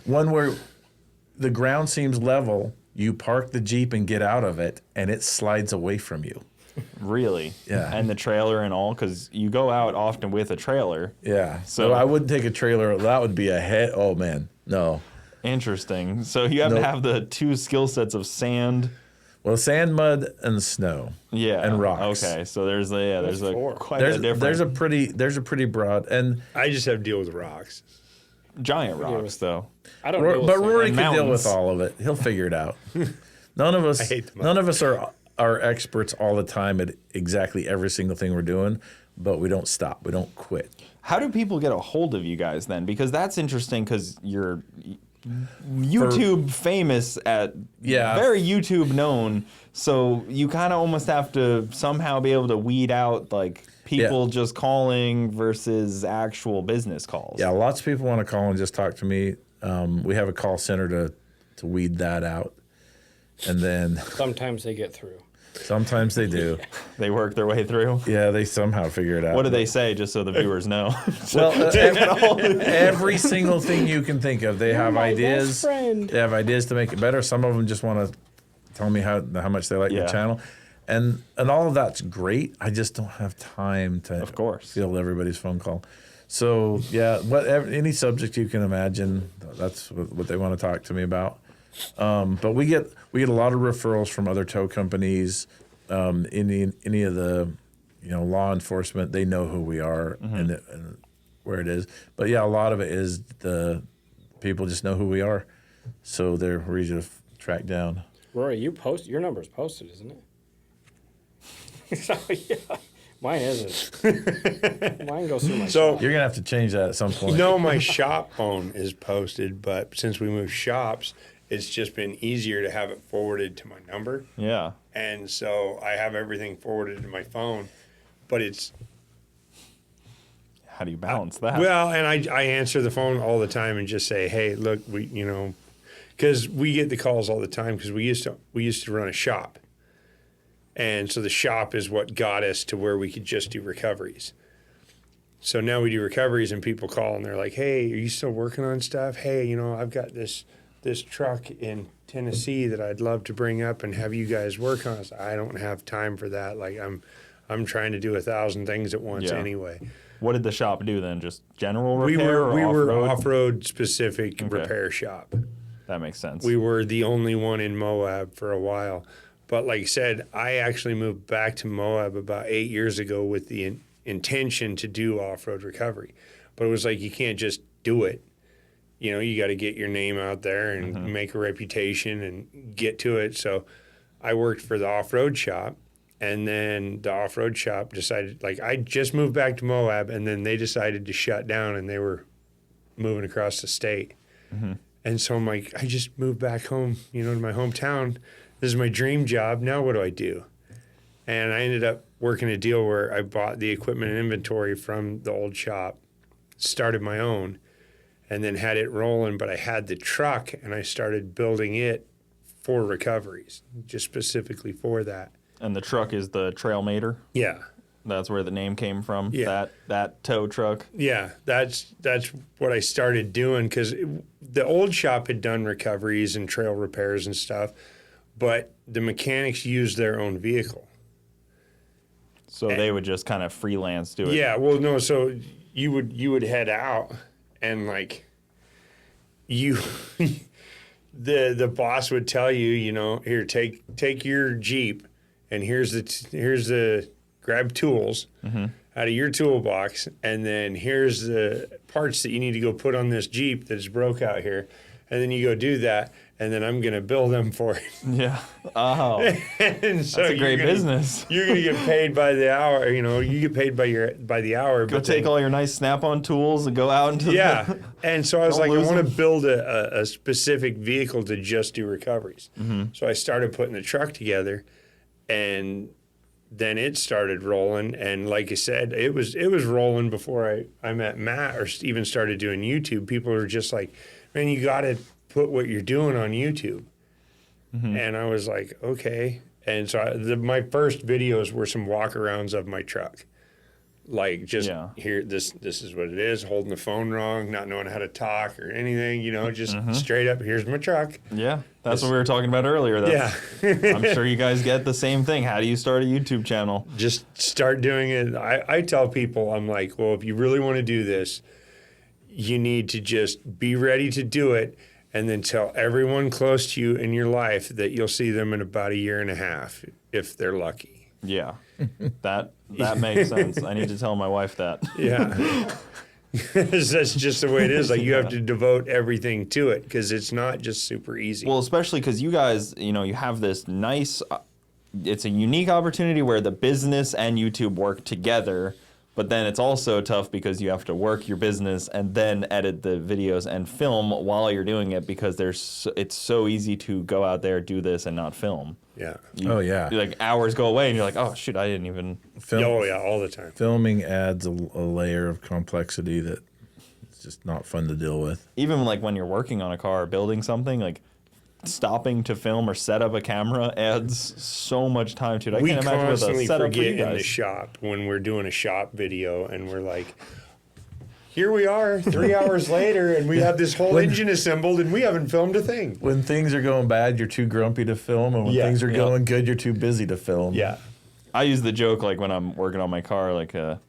One where the ground seems level, you park the Jeep and get out of it, and it slides away from you. Really? Yeah. And the trailer and all, because you go out often with a trailer. Yeah. So I wouldn't take a trailer. That would be a head. Oh, man. No. Interesting. So you have to have the two skill sets of sand Well, sand, mud, and snow. Yeah. And rocks. Okay, so there's quite a difference. There's a pretty broad, and I just have to deal with rocks. Giant rocks, though. I don't know. But Rory And can deal mountains. with all of it. He'll figure it out. None of us. I hate the None of us are experts all the time at exactly every single thing we're doing, but we don't stop. We don't quit. How do people get a hold of you guys then? Because that's interesting because you're YouTube famous at very YouTube known. So you kind of almost have to somehow be able to weed out like people just calling versus actual business calls. Yeah, lots of people want to call and just talk to me. We have a call center to weed that out. And then Sometimes they get through. sometimes they do. They work their way through. Yeah, they somehow figure it out. What do they say, just so the viewers know? Well, every single thing you can think of, they have my ideas. best friend. They have ideas to make it better. Some of them just want to tell me how much they like the channel, and all of that's great. I just don't have time to, Of course, field everybody's phone call. So yeah, any subject you can imagine, that's what they want to talk to me about. But we get a lot of referrals from other tow companies. Any of the law enforcement, they know who we are and where it is. But yeah, a lot of it is the people just know who we are, so they're easy to track down. Rory, your number's posted, isn't it? So, yeah. Mine isn't. Mine goes through my shop. You're gonna have to change that at some point. No, my shop phone is posted, but since we moved shops, it's just been easier to have it forwarded to my number. Yeah. And so I have everything forwarded to my phone, but it's... How do you balance that? Well, and I answer the phone all the time and just say, hey, look, because we get the calls all the time because we used to run a shop. And so the shop is what got us to where we could just do recoveries. So now we do recoveries and people call and they're like, hey, are you still working on stuff? Hey, I've got this truck in Tennessee that I'd love to bring up and have you guys work on. I don't have time for that. Like I'm trying to do 1,000 things at once anyway. What did the shop do then? Just general repair? We were off-road? off-road specific repair shop. That makes sense. We were the only one in Moab for a while. But like I said, I actually moved back to Moab about 8 years ago with the intention to do off-road recovery. But it was like, you can't just do it. You got to get your name out there and make a reputation and get to it. So I worked for the off-road shop, and then the off-road shop decided, I just moved back to Moab, and then they decided to shut down, and they were moving across the state. And so I'm like, I just moved back home, to my hometown. This is my dream job. Now what do I do? And I ended up working a deal where I bought the equipment and inventory from the old shop, started my own, and then had it rolling. But I had the truck, and I started building it for recoveries, just specifically for that. And the truck is the Trailmater? Yeah. That's where the name came from? Yeah. That tow truck? Yeah, that's what I started doing because the old shop had done recoveries and trail repairs and stuff, but the mechanics used their own vehicle. So they would just kind of freelance do it? Yeah, well, no, so you would head out and the boss would tell you, here, take your Jeep and here's the grab tools out of your toolbox, and then here's the parts that you need to go put on this Jeep that's broke out here, and then you go do that, and then I'm gonna bill them for it. Yeah. Oh. And so that's a great business. You're gonna get paid by the hour. You get paid by the hour. Go take all your nice Snap-on tools and go out into the... And so I was like, I want to build a specific vehicle to just do recoveries. So I started putting the truck together, and then it started rolling. And like I said, it was rolling before I met Matt or even started doing YouTube. People were just like, man, you got to put what you're doing on YouTube. And I was like, okay. And so my first videos were some walkarounds of my truck. Here, this is what it is, holding the phone wrong, not knowing how to talk or anything, just straight up, here's my truck. Yeah, that's what we were talking about earlier. I'm sure you guys get the same thing. How do you start a YouTube channel? Just start doing it. I tell people, I'm like, well, if you really want to do this, you need to just be ready to do it and then tell everyone close to you in your life that you'll see them in about 1.5 years if they're lucky. Yeah, that makes sense. I need to tell my wife that. Yeah. That's just the way it is. Like, you have to devote everything to it because it's not just super easy. Well, especially because you guys, you have this nice, it's a unique opportunity where the business and YouTube work together, but then it's also tough because you have to work your business and then edit the videos and film while you're doing it because it's so easy to go out there, do this, and not film. Yeah. Like, hours go away and you're like, oh, shoot, I didn't even... Oh, yeah, all the time. Filming adds a layer of complexity that it's just not fun to deal with. Even, like, when you're working on a car or building something, like, stopping to film or set up a camera adds so much time to it. I can't imagine with a setup for you guys. In the shop when we're doing a shop video and we're like, here we are 3 hours later and we have this whole engine assembled and we haven't filmed a thing. When things are going bad, you're too grumpy to film, and when things are going good, you're too busy to film. Yeah. I use the joke, like, when I'm working on my car, like, the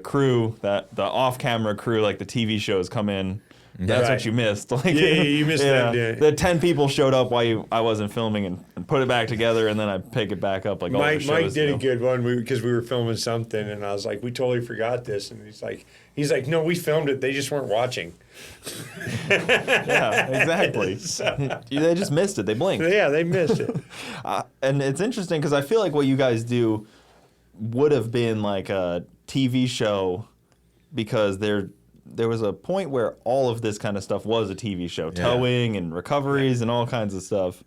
crew, the off-camera crew, like the TV shows come in. That's what you missed. Like, you missed that. Yeah. The 10 people showed up while I wasn't filming and put it back together, and then I pick it back up. Like, Mike did a good one because we were filming something, and I was like, we totally forgot this, and he's like, no, we filmed it. They just weren't watching. Yeah, exactly. They just missed it. They blinked. Yeah, they missed it. And it's interesting because I feel like what you guys do would have been like a TV show because there was a point where all of this kind of stuff was a TV show, towing and recoveries and all kinds of stuff.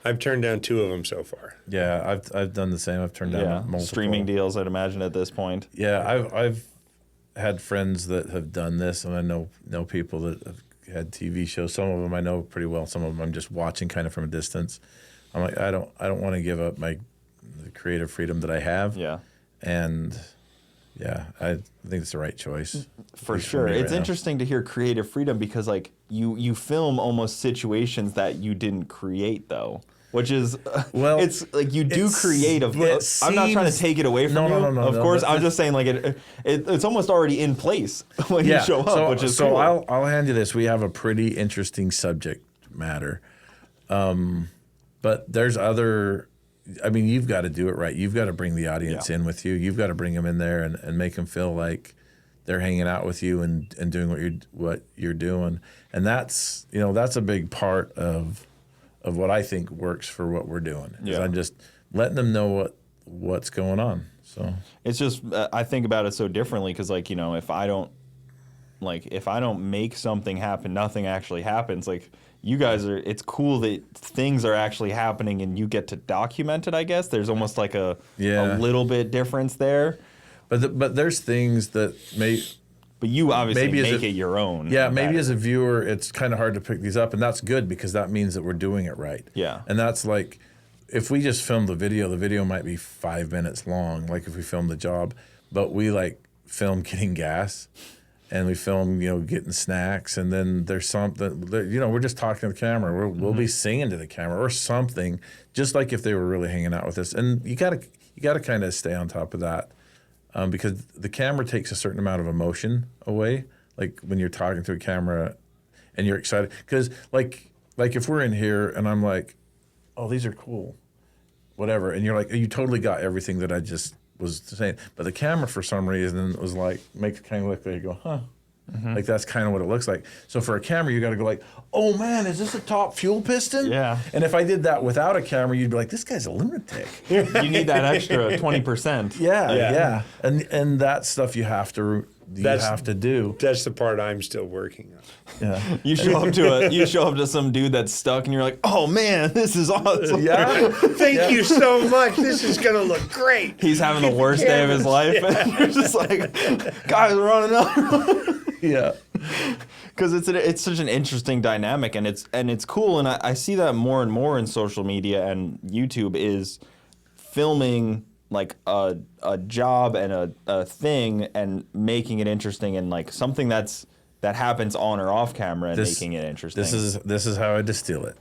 I've turned down 2 of them so far. Yeah, I've done the same. I've turned down multiple streaming deals, I'd imagine, at this point. Yeah, I've had friends that have done this, and I know people that have had TV shows. Some of them I know pretty well. Some of them I'm just watching kind of from a distance. I'm like, I don't want to give up the creative freedom that I have. Yeah, and yeah, I think it's the right choice. For sure. It's interesting to hear creative freedom because, like, you film almost situations that you didn't create, though. Which is, it's like you do creative. I'm not trying to take it away from you. No. Of course, I'm just saying, like, it's almost already in place when you show up, which is cool. So I'll hand you this. We have a pretty interesting subject matter. But there's other... I mean, you've got to do it right. You've got to bring the audience in with you. You've got to bring them in there and make them feel like they're hanging out with you and doing what you're doing. And that's a big part of what I think works for what we're doing. Yeah. I'm just letting them know what's going on. So it's just I think about it so differently because, like, if I don't make something happen, nothing actually happens. Like, you guys it's cool that things are actually happening and you get to document it, I guess. There's almost like a little bit difference there. But there's things that But you obviously make it your own. Yeah, maybe as a viewer, it's kind of hard to pick these up, and that's good because that means that we're doing it right. Yeah. And that's like, if we just film the video might be 5 minutes long, like if we film the job, but we like film getting gas. And we film, getting snacks, and then there's something, we're just talking to the camera. We'll be singing to the camera or something, just like if they were really hanging out with us. And you gotta kind of stay on top of that because the camera takes a certain amount of emotion away. Like when you're talking to a camera and you're excited, because like if we're in here and I'm like, oh, these are cool, whatever, and you're like, you totally got everything that I just was saying, but the camera for some reason was like makes it kind of look like you go, huh? Mm-hmm. Like that's kind of what it looks like. So for a camera, you got to go like, oh man, is this a top fuel piston? Yeah. And if I did that without a camera, you'd be like, this guy's a lunatic. You need that extra 20%. Yeah. And that stuff you have to do. That's the part I'm still working on. Yeah. You show up to some dude that's stuck and you're like, oh man, this is awesome. Yeah. Thank you so much. This is gonna look great. He's having the worst day of his life. And you're just like, guys, we're on another one. Yeah. Because it's such an interesting dynamic and it's cool, and I see that more and more in social media and YouTube is filming like a job and a thing and making it interesting and like something that happens on or off camera and making it interesting. This is how I distill it.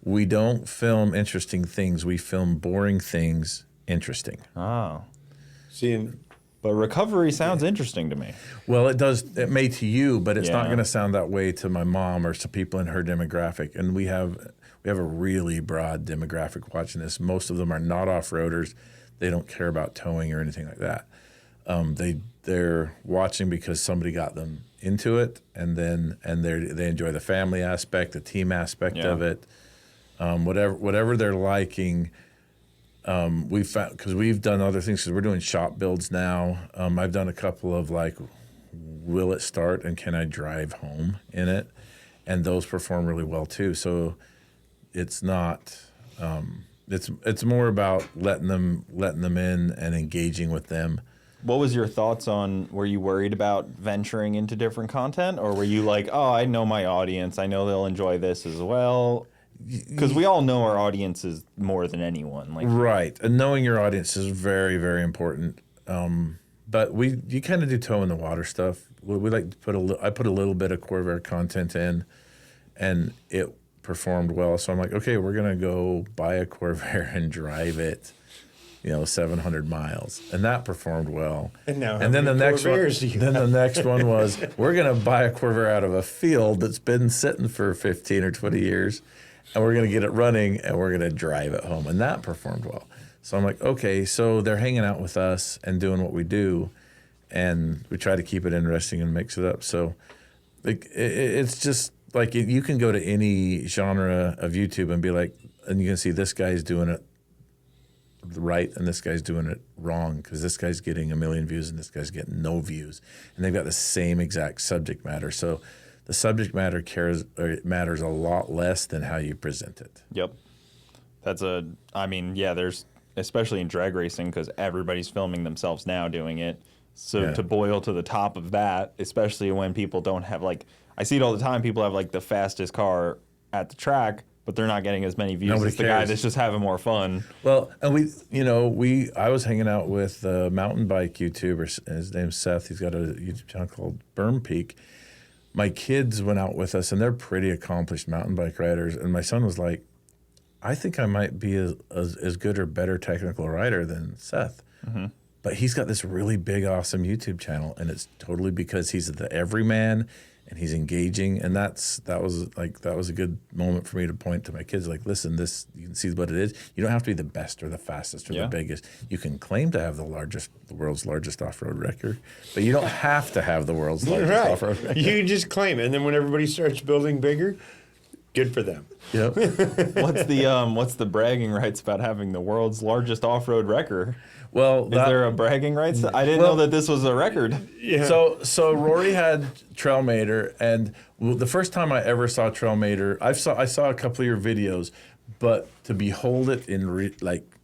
We don't film interesting things. We film boring things interesting. Oh. See, But recovery sounds interesting to me. Well, it does. It may to you, but it's not Yeah. going to sound that way to my mom or to people in her demographic. And we have a really broad demographic watching this. Most of them are not off-roaders. They don't care about towing or anything like that. They're watching because somebody got them into it, and they enjoy the family aspect, the team aspect of it. Whatever they're liking. We found, because we've done other things, because we're doing shop builds now. I've done a couple of like, will it start and can I drive home in it? And those perform really well too. So it's not, it's more about letting them in and engaging with them. What was your thoughts on, were you worried about venturing into different content, or were you like, oh, I know my audience, I know they'll enjoy this as well? Because we all know our audiences more than anyone. Like, right, and knowing your audience is very, very important. But you kind of do toe in the water stuff. We like to put I put a little bit of Corvair content in, and it performed well. So I'm like, okay, we're gonna go buy a Corvair and drive it, 700 miles, and that performed well. And then the next one was, we're gonna buy a Corvair out of a field that's been sitting for 15 or 20 years. And we're going to get it running, and we're going to drive it home. And that performed well. So I'm like, okay, so they're hanging out with us and doing what we do, and we try to keep it interesting and mix it up. So like, it's just like, you can go to any genre of YouTube and be like, and you can see this guy's doing it right and this guy's doing it wrong, because this guy's getting 1 million views and this guy's getting no views. And they've got the same exact subject matter. So the subject matter matters a lot less than how you present it. Yep. There's, especially in drag racing, because everybody's filming themselves now doing it. So to boil to the top of that, especially when people don't have, like, I see it all the time, people have like the fastest car at the track, but they're not getting as many views as the guy that's just having more fun. Well, and I was hanging out with a mountain bike YouTuber, his name's Seth. He's got a YouTube channel called Berm Peak. My kids went out with us, and they're pretty accomplished mountain bike riders. And my son was like, I think I might be as good or better technical rider than Seth. Mm-hmm. But he's got this really big, awesome YouTube channel, and it's totally because he's the everyman, and he's engaging. And that was a good moment for me to point to my kids, like, listen, you can see what it is. You don't have to be the best or the fastest or the biggest. You can claim to have the world's largest off-road record, but you don't have to have the world's largest off-road record. You just claim it, and then when everybody starts building bigger, good for them. Yep. What's the bragging rights about having the world's largest off-road record? Well, is there a bragging rights? I didn't know that this was a record. Yeah. So Rory had Trailmator, and the first time I ever saw Trailmator, I saw a couple of your videos, but to behold it in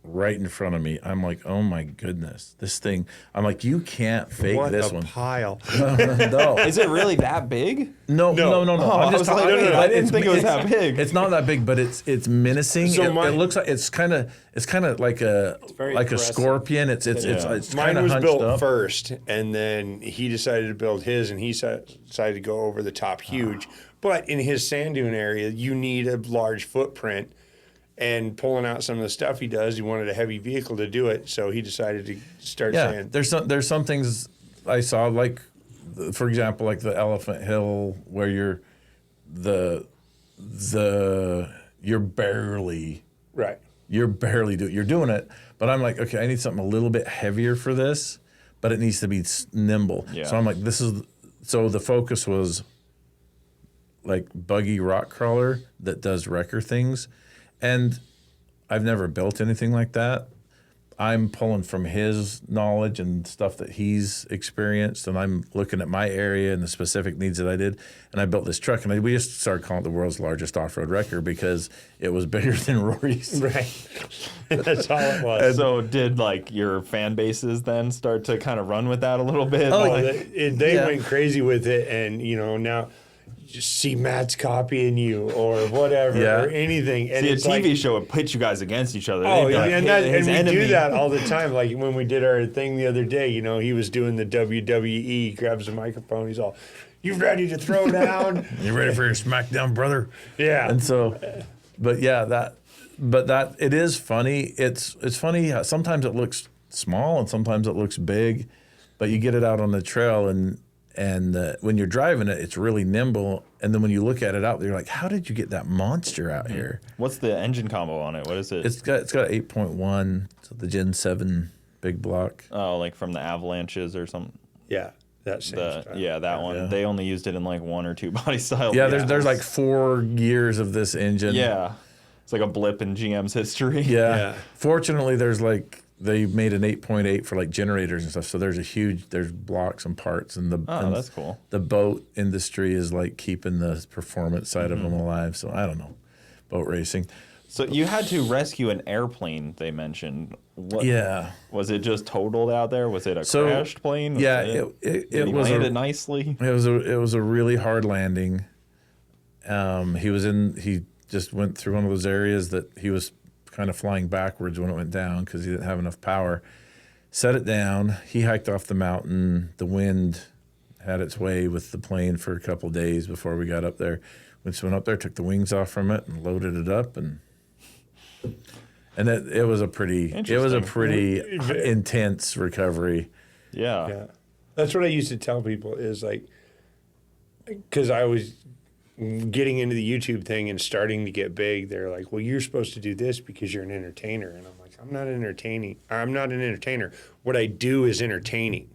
right in front of me, I'm like, oh my goodness, this thing. I'm like, you can't fake this one. What a pile. No. Is it really that big? No. Oh, I'm just talking. I didn't think it was that big. It's not that big, but it's menacing. So it looks like it's kind of like a scorpion. It's mine was hunched built up. first, and then he decided to build his, and he decided to go over the top huge. But in his sand dune area, you need a large footprint. And pulling out some of the stuff he does, he wanted a heavy vehicle to do it, so he decided to start saying. There's some things I saw, like, for example, like the Elephant Hill, where you're barely doing it. But I'm like, okay, I need something a little bit heavier for this, but it needs to be nimble. Yeah. So I'm like, so the focus was like buggy rock crawler that does wrecker things. And I've never built anything like that. I'm pulling from his knowledge and stuff that he's experienced, and I'm looking at my area and the specific needs that I did. And I built this truck, and we just started calling it the world's largest off-road wrecker because it was bigger than Rory's. Right. That's all it was. And so did your fan bases then start to kind of run with that a little bit? Oh, they went crazy with it, and now just see Matt's copying you or whatever or anything. And it's a TV show would pit you guys against each other. Oh, and we do that all the time. Like when we did our thing the other day, he was doing the WWE, grabs a microphone, he's all, "You ready to throw down? You ready for your SmackDown, brother?" Yeah. And so, but it is funny. It's funny how sometimes it looks small and sometimes it looks big. but you get it out on the trail and when you're driving it, it's really nimble. And then when you look at it out there, you're like, how did you get that monster out here? What's the engine combo on it? What is it? It's got 8.1, so the Gen 7 big block. Oh, like from the Avalanches or something. Yeah, that same style. Yeah, that one. Yeah. They only used it in like 1 or 2 body styles. Yeah, there's like 4 gears of this engine. Yeah. It's like a blip in GM's history. Yeah. Fortunately, there's like they made an 8.8 for like generators and stuff. So there's blocks and parts and that's cool. The boat industry is like keeping the performance side of them alive. So I don't know, boat racing. So you had to rescue an airplane, they mentioned. Yeah. Was it just totaled out there? Was it a crashed plane? Yeah, it was landed nicely. It was a really hard landing. He just went through one of those areas that he was kind of flying backwards when it went down because he didn't have enough power. Set it down. He hiked off the mountain. The wind had its way with the plane for a couple of days before we got up there. We just went up there, took the wings off from it, and loaded it up, and it was a pretty intense recovery. Yeah. That's what I used to tell people is like, because I was getting into the YouTube thing and starting to get big. They're like, well, you're supposed to do this because you're an entertainer. And I'm like, I'm not an entertainer. What I do is entertaining.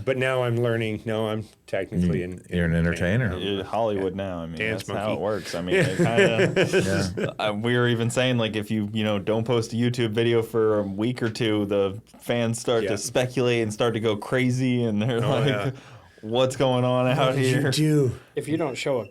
But now I'm learning, no, I'm technically You're an entertainer. Hollywood now. I mean, Dance that's monkey. how it works. I mean, it kind of. We were even saying like if you don't post a YouTube video for a week or two, the fans start to speculate and start to go crazy, and they're like, "What's going on out here?" If you don't show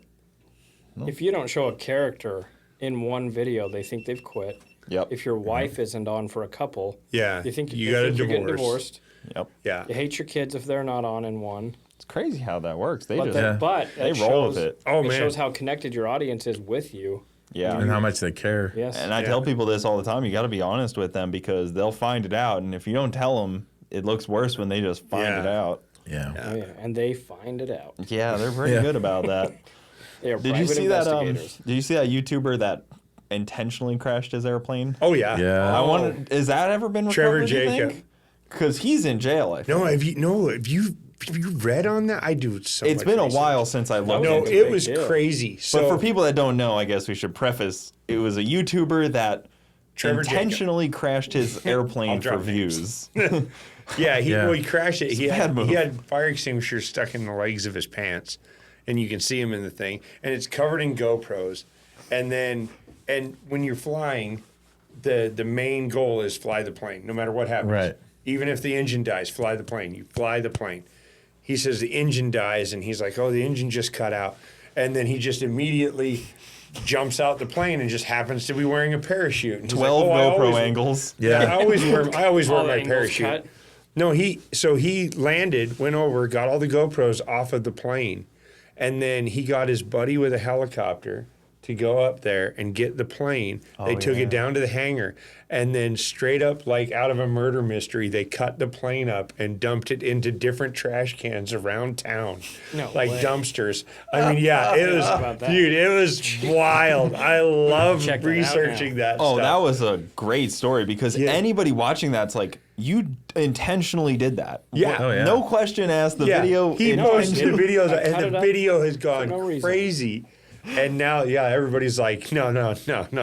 a character in one video, they think they've quit. Yep. If your wife isn't on for a couple, you think you got a you're getting divorce. divorced. Yep. Yeah. You hate your kids if they're not on in one. It's crazy how that works. They But they it roll shows, with it. Oh, it man. shows how connected your audience is with you. Yeah. And how much they care. Yes. And I tell people this all the time. You got to be honest with them because they'll find it out. And if you don't tell them, it looks worse when they just find it out. Yeah. Oh, yeah. And they find it out. Yeah, they're pretty good about that. They are Did private you see that? investigators. Did you see that YouTuber that intentionally crashed his airplane? Oh, yeah. Yeah. I wondered, has that ever been Trevor recovered? Jacob. Because he's in jail. I think. Have you read on that? I do so It's much been a research. while since I looked No, into it it. was crazy. So But for people that don't know, I guess we should preface, it was a YouTuber that Trevor intentionally crashed his airplane for drop names. views. he crashed it. He bad move. had fire extinguishers stuck in the legs of his pants, and you can see him in the thing, and it's covered in GoPros. And when you're flying, the main goal is fly the plane, no matter what happens. Right. Even if the engine dies, fly the plane. You fly the plane. He says the engine dies, and he's like, oh, the engine just cut out. And then he just immediately jumps out the plane and just happens to be wearing a parachute. And he's 12 like, oh, GoPro angles. Yeah, I always wear All my angles parachute. cut. No, he landed, went over, got all the GoPros off of the plane, and then he got his buddy with a helicopter to go up there and get the plane. They took it down to the hangar, and then straight up, like out of a murder mystery, they cut the plane up and dumped it into different trash cans around town, No like way. dumpsters. I mean, yeah, it was, about that. dude, it was wild. I love Check that out researching that Oh, stuff. that was a great story because anybody watching that's like, you intentionally did that. Yeah. Oh, yeah. No question asked. The Yeah, video. he posted intentionally- videos, I cut and it the up video has gone no reason. crazy. And now, everybody's like, no,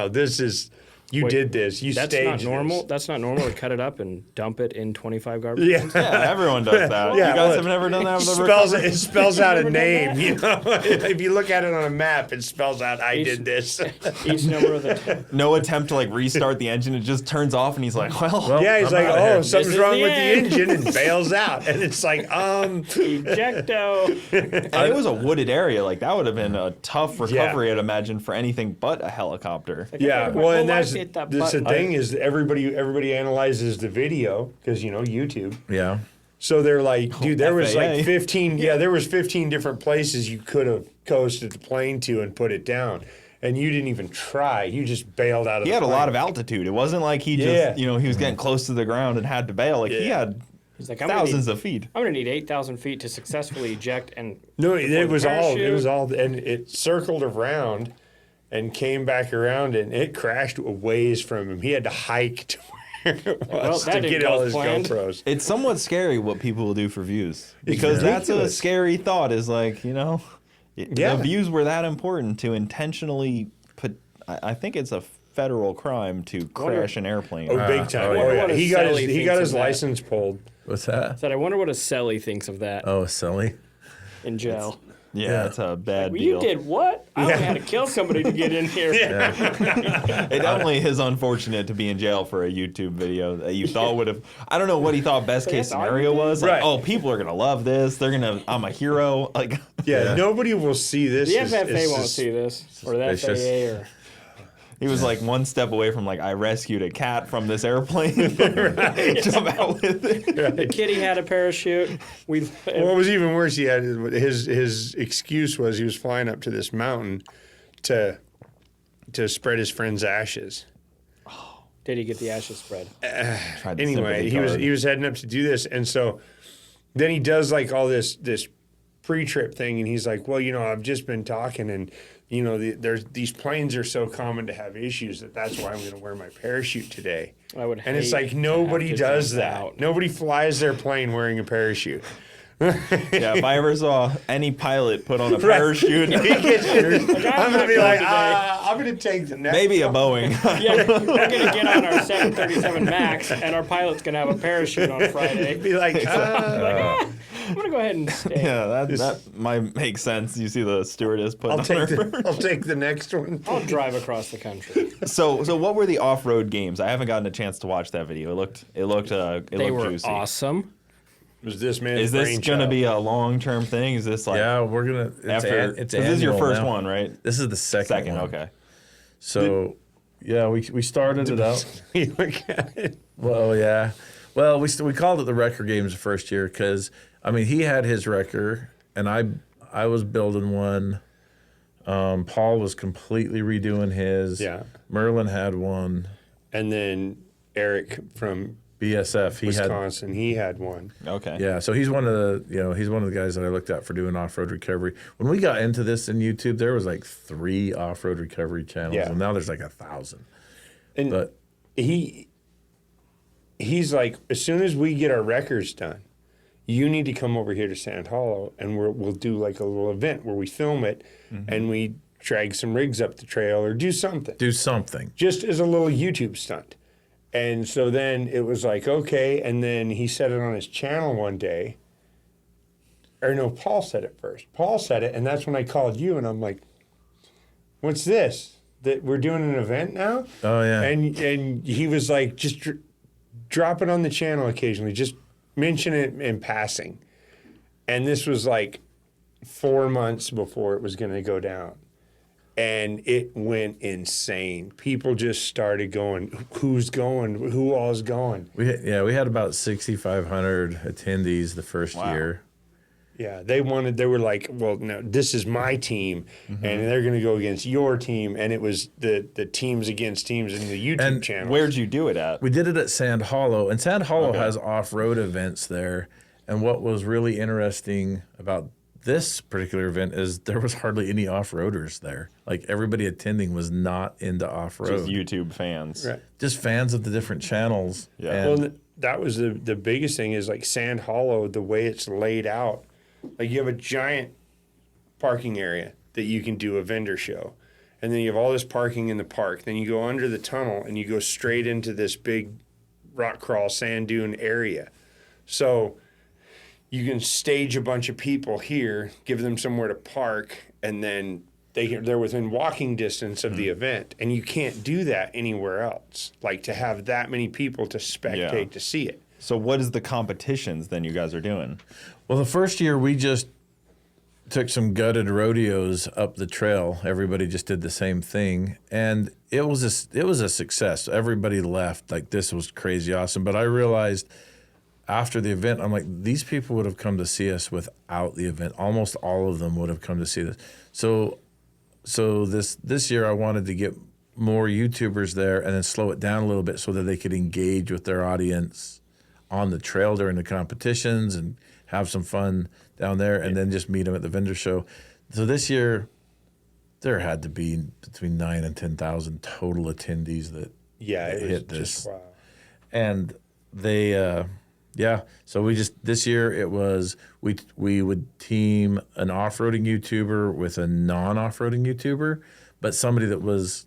this is, you Wait, did this. You That's staged not normal. this. That's not normal to cut it up and dump it in 25 garbage Yeah. cans. Yeah, everyone does that. Yeah, You guys well, have never done that with the It spells out a Never done name. that? You know, if you look at it on a map, it spells out, I did this. Each number of the No attempt to like restart the engine. It just turns off, and he's like, "Well, Yeah, he's I'm like, outta here. something's is wrong the with end. the engine, and bails out. And it's like, ejecto. And it was a wooded area. Like that would have been a tough recovery, I'd imagine, for anything but a helicopter. yeah. My Well, whole and life that's hit that the button. thing is everybody analyzes the video because YouTube. Yeah. So they're like, dude, there was FAA. like 15. Yeah, there was 15 different places you could have coasted the plane to and put it down, and you didn't even try. You just bailed out of. He had a lot of altitude. It wasn't like he just, he was getting close to the ground and had to bail. Like he had He's like, thousands of feet. I'm gonna need 8,000 feet to successfully eject and. No, before it the was parachute. all, and it circled around, and came back around, and it crashed a ways from him. He had to hike to was that to didn't get go all as his planned. GoPros. It's somewhat scary what people will do for views, because that's a ridiculous. scary thought. Is like, Yeah. the views were that important to intentionally put. I think it's a federal crime to crash an airplane. Oh, big time. oh, Oh, yeah. yeah. He got Sally his thinks of that. license pulled. What's that? Said, I wonder what a Selly thinks of that Oh, silly. in jail. Yeah, it's a bad Well, deal. you did what? I only had to kill somebody to get in here. It definitely is unfortunate to be in jail for a YouTube video that you thought would have. I don't know what he thought best case that's all you scenario did? was. Like, Right. oh, people are gonna love this. I'm a hero. Like, Yeah, nobody will see this. The It's- FFA it's won't just- see this, or the suspicious. FAA, or he was like one step away from like, I rescued a cat from this airplane. Jump out with it. the kitty had a parachute. Well, what was even worse, he had his excuse was he was flying up to this mountain to spread his friend's ashes. Did he get the ashes spread? Tried the Anyway, sympathy he was heading up to do this, and so then he does like all this pre-trip thing, and he's like, well, I've just been talking, and there's these planes are so common to have issues that's why I'm going to wear my parachute today. I would. And it's hate like to nobody have to does jump that. out. Nobody flies their plane wearing a parachute. Yeah, if I ever saw any pilot put on a parachute, I'm gonna be like, today. I'm gonna take the next. maybe a Boeing. Yeah, we're gonna get on our 737 Max, and our pilot's gonna have a parachute on Friday. Be like, I'm gonna go ahead and stay. Yeah, that might make sense. You see the stewardess put I'll on take her. I'll take the next one. I'll drive across the country. So what were the off-road games? I haven't gotten a chance to watch that video. It looked They were juicy. awesome. Was this man's Is this brainchild. going to be a long-term thing? Is this like Yeah, we're gonna. after? It's this is your annual first now. one, right? This is the second one. Okay. So, yeah, we started it out. You look at it. Well, yeah. Well, we called it the Wrecker Games the first year because he had his wrecker and I was building one. Paul was completely redoing his. Yeah. Merlin had one. And then Eric from BSF. Wisconsin, he had one. Okay. Yeah, so he's one of the guys that I looked at for doing off-road recovery. When we got into this in YouTube, there was like 3 off-road recovery channels, Yeah. and now there's like 1,000. And But he's like, as soon as we get our records done, you need to come over here to Sand Hollow, and we'll do like a little event where we film it, and we drag some rigs up the trail or do something, do something. just as a little YouTube stunt. And so then it was like, okay. And then he said it on his channel one day. Or no, Paul said it first. Paul said it, and that's when I called you, and I'm like, what's this? That we're doing an event now? Oh yeah. And he was like, just drop it on the channel occasionally. Just mention it in passing. And this was like 4 months before it was going to go down. And it went insane. People just started going, who's going? Who all's going? We had about 6,500 attendees the first year. Yeah, they were like, well, no, this is my team, and they're going to go against your team. And it was the teams against teams in the YouTube channel. Where'd you do it at? We did it at Sand Hollow, and Sand Hollow has off-road events there. And what was really interesting about this particular event is there was hardly any off-roaders there. Like everybody attending was not into off-road. Just YouTube fans. Right. Just fans of the different channels. Yeah. And Well, that was the biggest thing is like Sand Hollow, the way it's laid out. Like you have a giant parking area that you can do a vendor show. And then you have all this parking in the park. Then you go under the tunnel and you go straight into this big rock crawl sand dune area. So you can stage a bunch of people here, give them somewhere to park, and then they're within walking distance of the event. And you can't do that anywhere else. Like to have that many people to spectate to see it. So what is the competitions then you guys are doing? well, the first year we just took some gutted rodeos up the trail. Everybody just did the same thing, and it was a success. Everybody left like this was crazy awesome. But I realized after the event, I'm like, these people would have come to see us without the event. Almost all of them would have come to see this. So this year I wanted to get more YouTubers there and then slow it down a little bit so that they could engage with their audience on the trail during the competitions and have some fun down there and then just meet them at the vendor show. So this year there had to be between 9,000 and 10,000 total attendees that Yeah, it was hit just this. wow. and they so we just this year it was we would team an off-roading YouTuber with a non-off-roading YouTuber, but somebody that was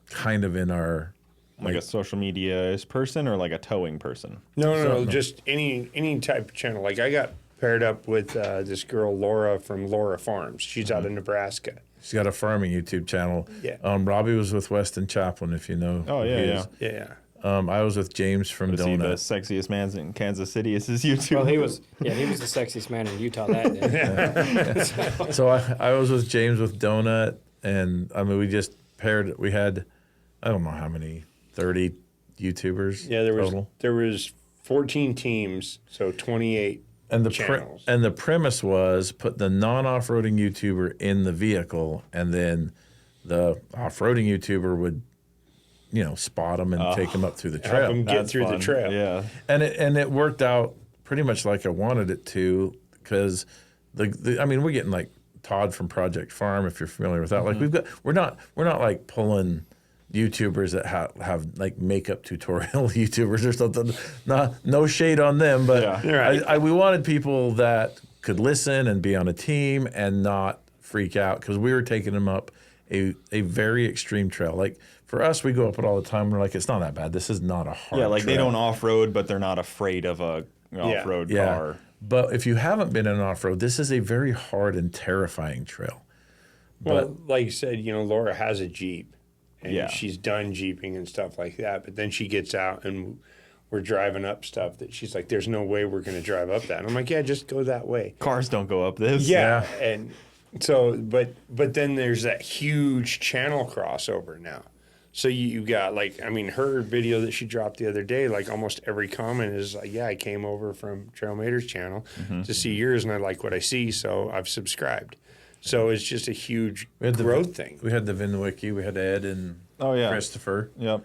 kind of in our like a social media person or like a towing person. No, just any type of channel. Like I got paired up with this girl Laura from Laura Farms. She's out of Nebraska. She's got a farming YouTube channel. Yeah. Robby was with Weston Chaplin, if you know. Oh yeah, Yeah. I was with James from Was he the Donut. sexiest man in Kansas City? Is his YouTube? Well, he was the sexiest man in Utah that day. So I was with James with Donut, and I mean we just paired. We had I don't know how many 30 YouTubers. Yeah, total. there was 14 teams, so 28 And the channels. and the premise was put the non-off-roading YouTuber in the vehicle, and then the off-roading YouTuber would, spot them and take them up through the Help trail. them get through the trail. Yeah. And it worked out pretty much like I wanted it to, because we're getting like Todd from Project Farm, if you're familiar with that. Mm-hmm. Like we're not like pulling YouTubers that have like makeup tutorial YouTubers or something. No shade on them, but Yeah. Right. we wanted people that could listen and be on a team and not freak out, because we were taking them up a very extreme trail. Like for us, we go up it all the time. We're like, it's not that bad. This is not a hard Yeah, like they trail. don't off-road, but they're not afraid of a off-road car. But if you haven't been in an off-road, this is a very hard and terrifying trail. Well, like you said, Laura has a Jeep, and Yeah. she's done Jeeping and stuff like that. But then she gets out, and we're driving up stuff that she's like, "There's no way we're going to drive up that." And I'm like, "Yeah, just go that way." Cars don't go up this. Yeah, and so, but then there's that huge channel crossover now. So you got her video that she dropped the other day, like almost every comment is like, "Yeah, I came over from Trailmater's channel to see yours, and I like what I see, so I've subscribed." So it's just a huge growth thing. We had the Vinwiki, we had Ed and Christopher. Yep.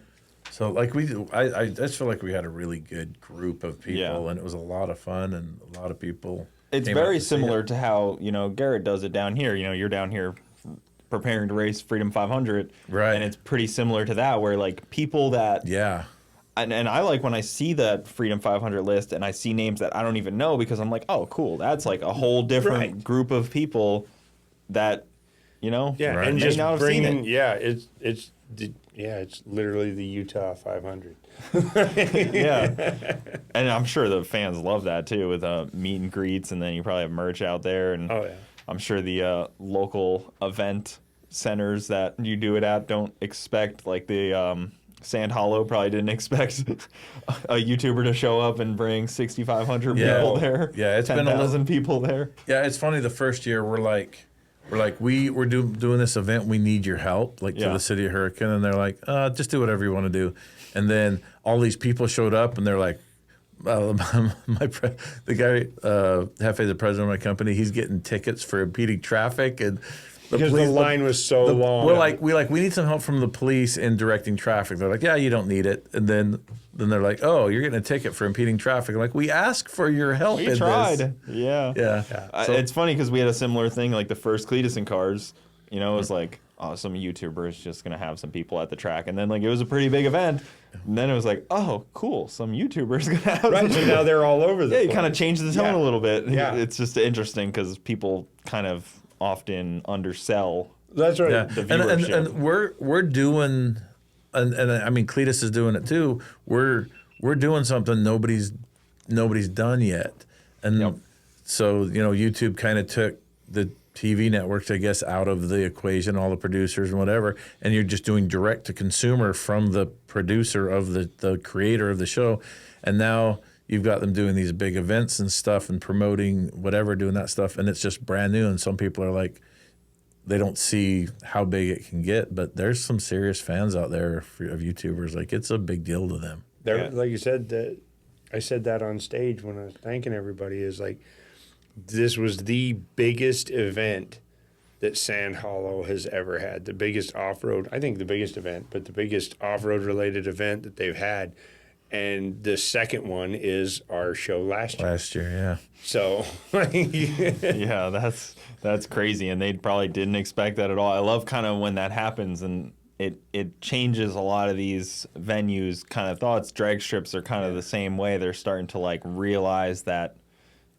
So like I just feel like we had a really good group of people, Yeah. and it was a lot of fun, and a lot of people. It's came out very to see similar it. to how, Garrett does it down here. You're down here preparing to race Freedom 500. Right. And it's pretty similar to that, where like people that Yeah. and I like when I see that Freedom 500 list and I see names that I don't even know, because I'm like, oh, cool. That's like a whole different Right. group of people that, Yeah, Right. and may just not have seen bringing, it. it's literally the Utah 500. Yeah. And I'm sure the fans love that too, with meet and greets, and then you probably have merch out there. And Oh, yeah. I'm sure the local event centers that you do it at don't expect, like the Sand Hollow probably didn't expect a YouTuber to show up and bring 6,500 Yeah. people there. Yeah, it's been a 10,000 people there. Yeah, it's funny. The first year we're doing this event. We need your help, to Yeah. the city of Hurricane, and they're like, just do whatever you want to do. And then all these people showed up, and they're like, the guy, Hefe, the president of my company, he's getting tickets for impeding traffic, and Because the line was so long. we need some help from the police in directing traffic. They're like, yeah, you don't need it. And then they're like, oh, you're getting a ticket for impeding traffic. I'm like, we asked for your help. We in tried. This. Yeah. Yeah. So- It's funny because we had a similar thing, like the first Cletus in Cars, it was like, oh, some YouTuber is just going to have some people at the track. And then like it was a pretty big event. And then it was like, oh, cool, some YouTubers going to have right, so now they're all over the Yeah, you place. kind of changed the tone Yeah. a little bit. Yeah. It's just interesting because people kind of often undersell. That's right. Yeah, the and viewership. we're doing, and I mean Cletus is doing it too. We're doing something nobody's done yet, and Yep. so YouTube kind of took the TV networks, I guess, out of the equation, all the producers and whatever, and you're just doing direct to consumer from the producer of the creator of the show, and now you've got them doing these big events and stuff and promoting whatever, doing that stuff, and it's just brand new, and some people are like, they don't see how big it can get, but there's some serious fans out there of YouTubers. Like, it's a big deal to them. There, like you said, that I said that on stage when I was thanking everybody, is like, this was the biggest event that Sand Hollow has ever had. The biggest off-road, I think the biggest event, but the biggest off-road related event that they've had. And the second one is our show last year. Last year, yeah. So, Yeah, that's crazy, and they probably didn't expect that at all. I love kind of when that happens, and it changes a lot of these venues' kind of thoughts. Drag strips are kind of the same way. They're starting to like realize that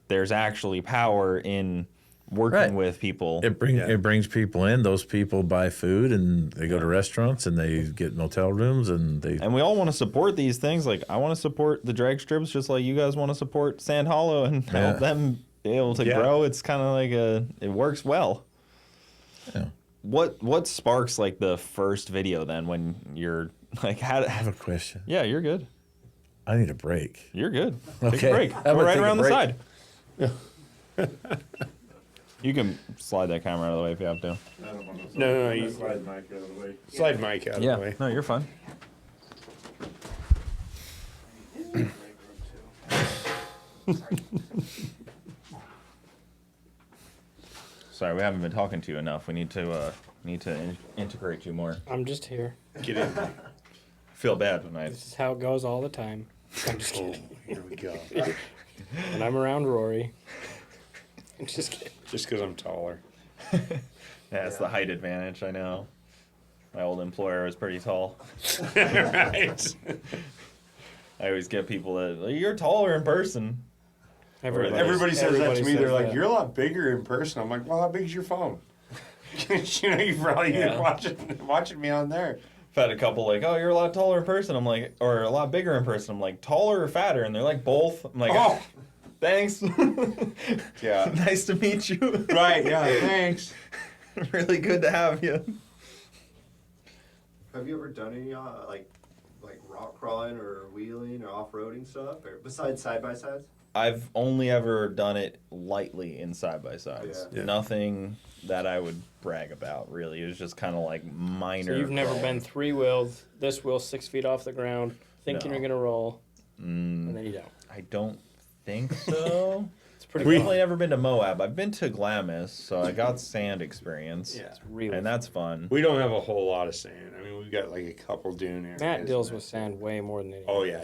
there's actually power in working with people. It brings people in. Those people buy food and they go to restaurants and they get motel rooms and we all want to support these things. Like I want to support the drag strips just like you guys want to support Sand Hollow and help them be able to grow. It's kind of like it works well. Yeah. What sparks like the first video then when you're like I have a question. Yeah, you're good. I need a break. You're good. Okay. Take a break. Go right around the side. You can slide that camera out of the way if you have to. No, you slide Mike out of the way. Slide Mike out of the way. No, you're fine. Sorry, we haven't been talking to you enough. We need to integrate you more. I'm just here. Get in. I feel bad when This is how it goes all the time. I'm just kidding. Here we go. When I'm around Rory. I'm just kidding. Just because I'm taller. Yeah, it's the height advantage. I know. My old employer was pretty tall. Right. I always get people that you're taller in person. Everybody says that to me. They're like, that. "You're a lot bigger in person." I'm like, "Well, how big is your phone?" You probably watching me on there. I've had a couple like, "Oh, you're a lot taller in person." I'm like, or a lot bigger in person. I'm like, taller or fatter? And they're like, both. I'm like, Oh. Thanks. Yeah. Nice to meet you. Right. Yeah. Thanks. Really good to have you. Have you ever done any like rock crawling or wheeling or off-roading stuff, or besides side-by-sides? I've only ever done it lightly in side-by-sides. Yeah. Nothing that I would brag about, really. It was just kind of like minor. So you've never crawling. been three-wheeled, this wheel 6 feet off the ground, thinking No. you're going to roll, and then you don't. I don't think so. It's pretty I've cool. only ever been to Moab. I've been to Glamis, so I got sand experience. Yeah. Really And that's fun. We don't have a whole lot of sand. I mean, we've got like a couple dune areas. Matt deals with sand way more than anyone. Oh yeah,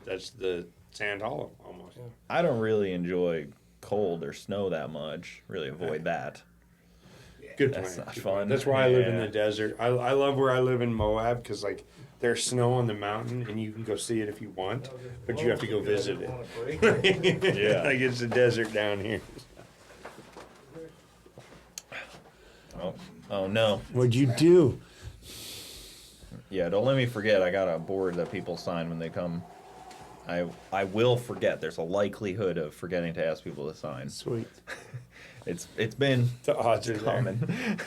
that's the Sand Hollow almost. I don't really enjoy cold or snow that much. Really avoid that. Good That's plan. not Good fun. plan. That's why I live in Yeah. the desert. I love where I live in Moab because like there's snow on the mountain and you can go see it if you want, but you have to go visit it. Yeah. Like it's the desert down here. Oh no. What'd you do? Yeah, don't let me forget. I got a board that people sign when they come. I will forget. There's a likelihood of forgetting to ask people to sign. Sweet. It's been The odds are there. common.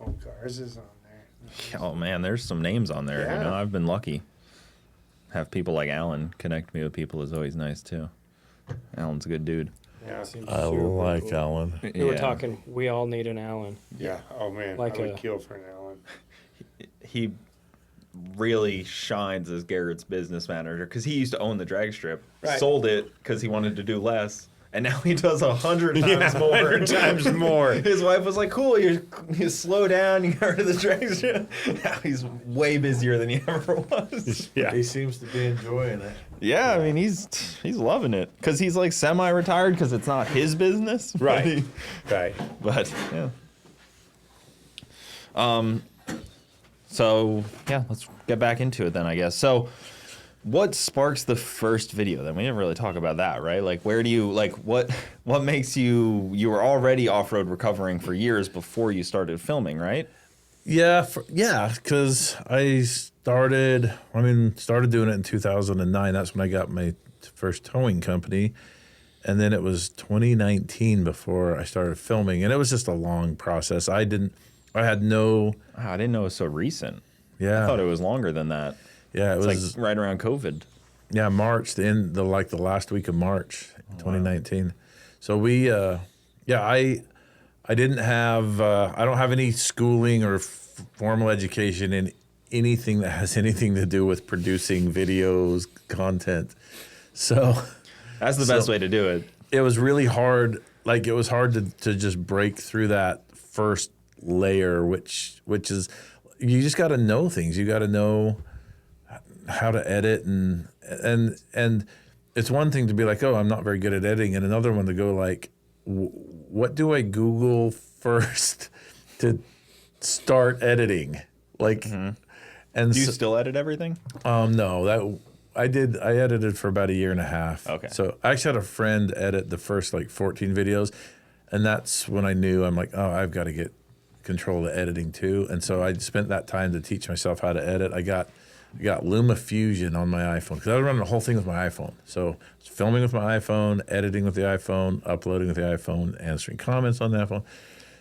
Oh, Garz is on there. Oh man, there's some names on there. Yeah. You know, I've been lucky. Have people like Alan connect me with people is always nice too. Alan's a good dude. Yeah. Seems I super like cool. Alan. We were Yeah. talking, we all need an Allen. Yeah. Oh man, Like I would a- kill for an Allen. He really shines as Garrett's business manager because he used to own the drag strip, Right. sold it because he wanted to do less, and now he does 100 times more. 100 times more. His wife was like, "Cool, you slow down. You got rid of the drag strip." Now he's way busier than he ever was. Yeah. He seems to be enjoying it. Yeah, I mean he's loving it because he's like semi-retired because it's not his business. but Right. he- Right. But yeah. So yeah, let's get back into it then, I guess. So, what sparks the first video? Then we didn't really talk about that, right? Like, where do you like what makes you? You were already off-road recovering for years before you started filming, right? Yeah, because I started doing it in 2009. That's when I got my first towing company. And then it was 2019 before I started filming. And it was just a long process. I had no... Wow, I didn't know it was so recent. Yeah. I thought it was longer than that. Yeah, it It's was... like right around COVID. Yeah, March, the last week of March, 2019. So we, I didn't have, I don't have any schooling or formal education in anything that has anything to do with producing videos, content. So That's the best way to do it. it was really hard. Like it was hard to just break through that first layer, which is, you just got to know things. You got to know how to edit and it's one thing to be like, oh, I'm not very good at editing, and another one to go like, what do I Google first to start editing. Like, and do you still edit everything? No, I edited for about a year and a half. Okay. So I actually had a friend edit the first like 14 videos, and that's when I knew I'm like, oh, I've got to get control of the editing too. And so I spent that time to teach myself how to edit. I got LumaFusion on my iPhone because I was running the whole thing with my iPhone. So I was filming with my iPhone, editing with the iPhone, uploading with the iPhone, answering comments on the iPhone.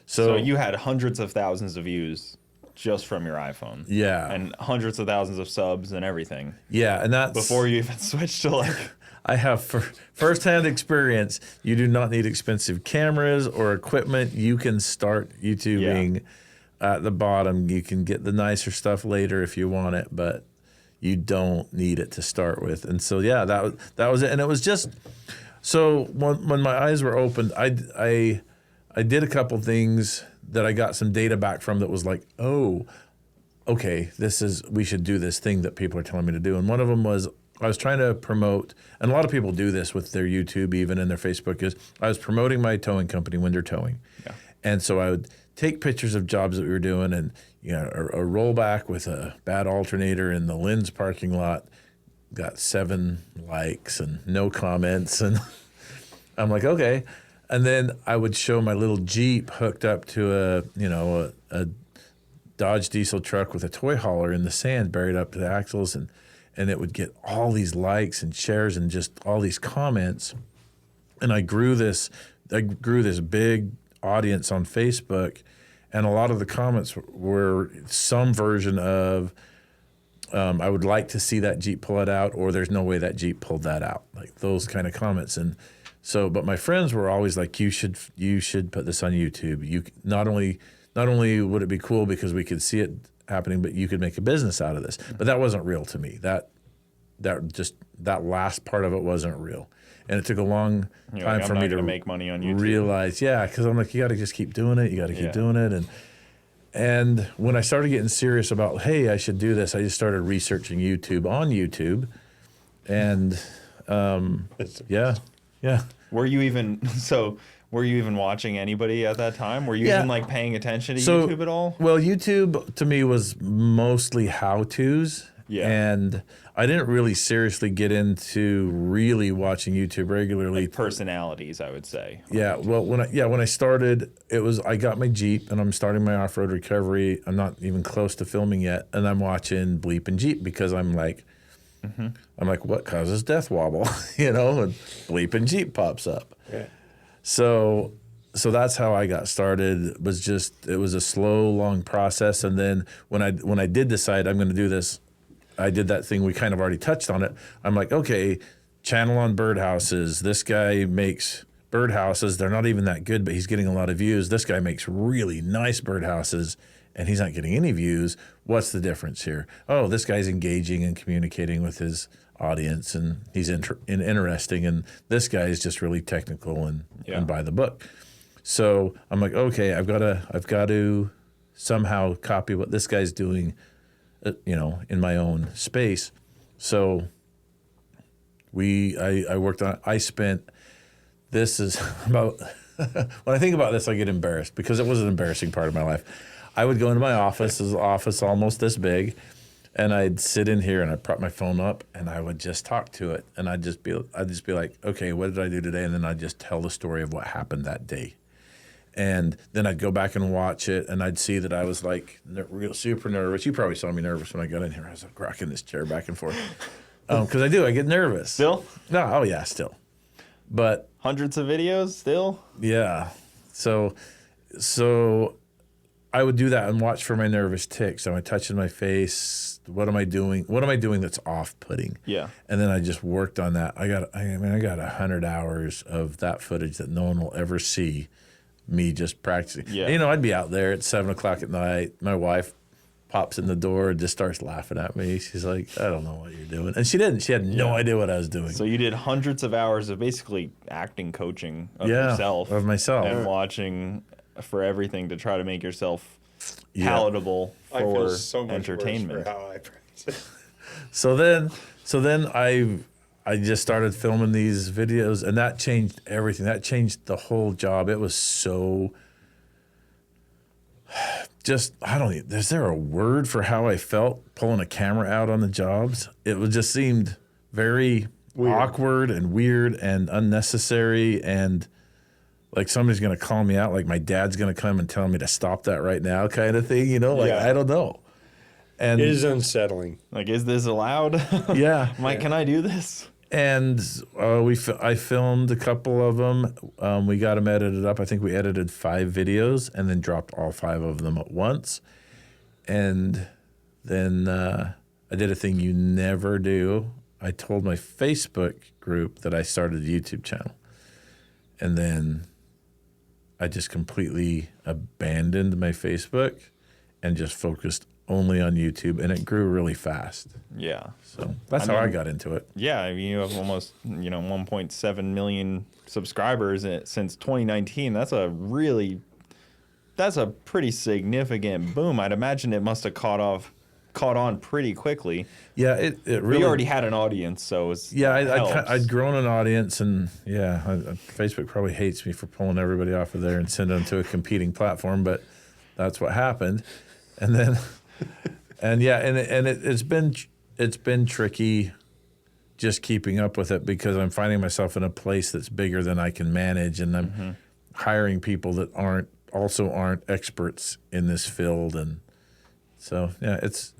So you had hundreds of thousands of views just from your iPhone. Yeah. And hundreds of thousands of subs and everything. Yeah, and that's before you even switched to like. I have firsthand experience. You do not need expensive cameras or equipment. You can start YouTubing at the bottom. You can get the nicer stuff later if you want it, but you don't need it to start with. And so that was it. And it was just so when my eyes were opened, I did a couple things that I got some data back from that was like, oh, okay, we should do this thing that people are telling me to do. And one of them was I was trying to promote, and a lot of people do this with their YouTube, even in their Facebook, is I was promoting my towing company, Winder Towing. Yeah. And so I would take pictures of jobs that we were doing, and a rollback with a bad alternator in the Lynn's parking lot got 7 likes and no comments. And I'm like, okay. And then I would show my little Jeep hooked up to a Dodge diesel truck with a toy hauler in the sand buried up to the axles, and it would get all these likes and shares and just all these comments. And I grew this big audience on Facebook, and a lot of the comments were some version of, I would like to see that Jeep pull it out, or there's no way that Jeep pulled that out, like those kind of comments. And so, but my friends were always like, you should put this on YouTube. You not only would it be cool because we could see it happening, but you could make a business out of this. But that wasn't real to me. That last part of it wasn't real, and it took a long time for me to make money on YouTube. Realize, because I'm like, you got to just keep doing it. You got to keep doing it, and when I started getting serious about, hey, I should do this, I just started researching YouTube on YouTube, and Were you even watching anybody at that time? Were you even like paying attention to YouTube at all? Well, YouTube to me was mostly how-tos. Yeah. And I didn't really seriously get into really watching YouTube regularly. Like personalities, I would say. Yeah. Well, when I started, I got my Jeep and I'm starting my off-road recovery. I'm not even close to filming yet, and I'm watching Bleep and Jeep because I'm like, what causes death wobble? And Bleep and Jeep pops up. Yeah. So that's how I got started. It was a slow, long process. And then when I did decide I'm going to do this, I did that thing. We kind of already touched on it. I'm like, okay, channel on birdhouses. This guy makes birdhouses. They're not even that good, but he's getting a lot of views. This guy makes really nice birdhouses, and he's not getting any views. What's the difference here? Oh, this guy's engaging and communicating with his audience, and he's interesting, and this guy is just really technical and by the book. So I'm like, okay, I've got to somehow copy what this guy's doing, in my own space. So I worked on. I spent. This is about. When I think about this, I get embarrassed because it was an embarrassing part of my life. I would go into my office. This office almost this big. And I'd sit in here and I'd prop my phone up and I would just talk to it. And I'd just be like, okay, what did I do today? And then I'd just tell the story of what happened that day. And then I'd go back and watch it and I'd see that I was like real super nervous. You probably saw me nervous when I got in here. I was like rocking this chair back and forth. Because I get nervous. Still? No, oh yeah, still. But hundreds of videos still? Yeah. So I would do that and watch for my nervous tics. Am I touching my face? What am I doing? What am I doing that's off-putting? Yeah. And then I just worked on that. I got 100 hours of that footage that no one will ever see me just practicing. Yeah. I'd be out there at 7 o'clock at night. My wife pops in the door and just starts laughing at me. She's like, I don't know what you're doing. And she didn't. She had no idea what I was doing. So you did hundreds of hours of basically acting coaching of yourself. Of myself. And watching for everything to try to make yourself palatable for entertainment. For how I practice. So then I just started filming these videos, and that changed everything. That changed the whole job. It was so I don't know, is there a word for how I felt pulling a camera out on the jobs? It just seemed very awkward and weird and unnecessary, and like somebody's going to call me out, like my dad's going to come and tell me to stop that right now kind of thing, I don't know. And it is unsettling. Like, is this allowed? Yeah. Can I do this? And I filmed a couple of them. We got them edited up. I think we edited 5 videos and then dropped all 5 of them at once. And then I did a thing you never do. I told my Facebook group that I started a YouTube channel. And then I just completely abandoned my Facebook and just focused only on YouTube, and it grew really fast. Yeah. So that's how I got into it. Yeah, I mean, you have almost 1.7 million subscribers since 2019. That's a pretty significant boom. I'd imagine it must have caught on pretty quickly. Yeah, it really. We already had an audience, so it's I'd grown an audience, and Facebook probably hates me for pulling everybody off of there and sending them to a competing platform, but that's what happened, and then. It's been tricky just keeping up with it because I'm finding myself in a place that's bigger than I can manage, and I'm hiring people that aren't experts in this field, and so it's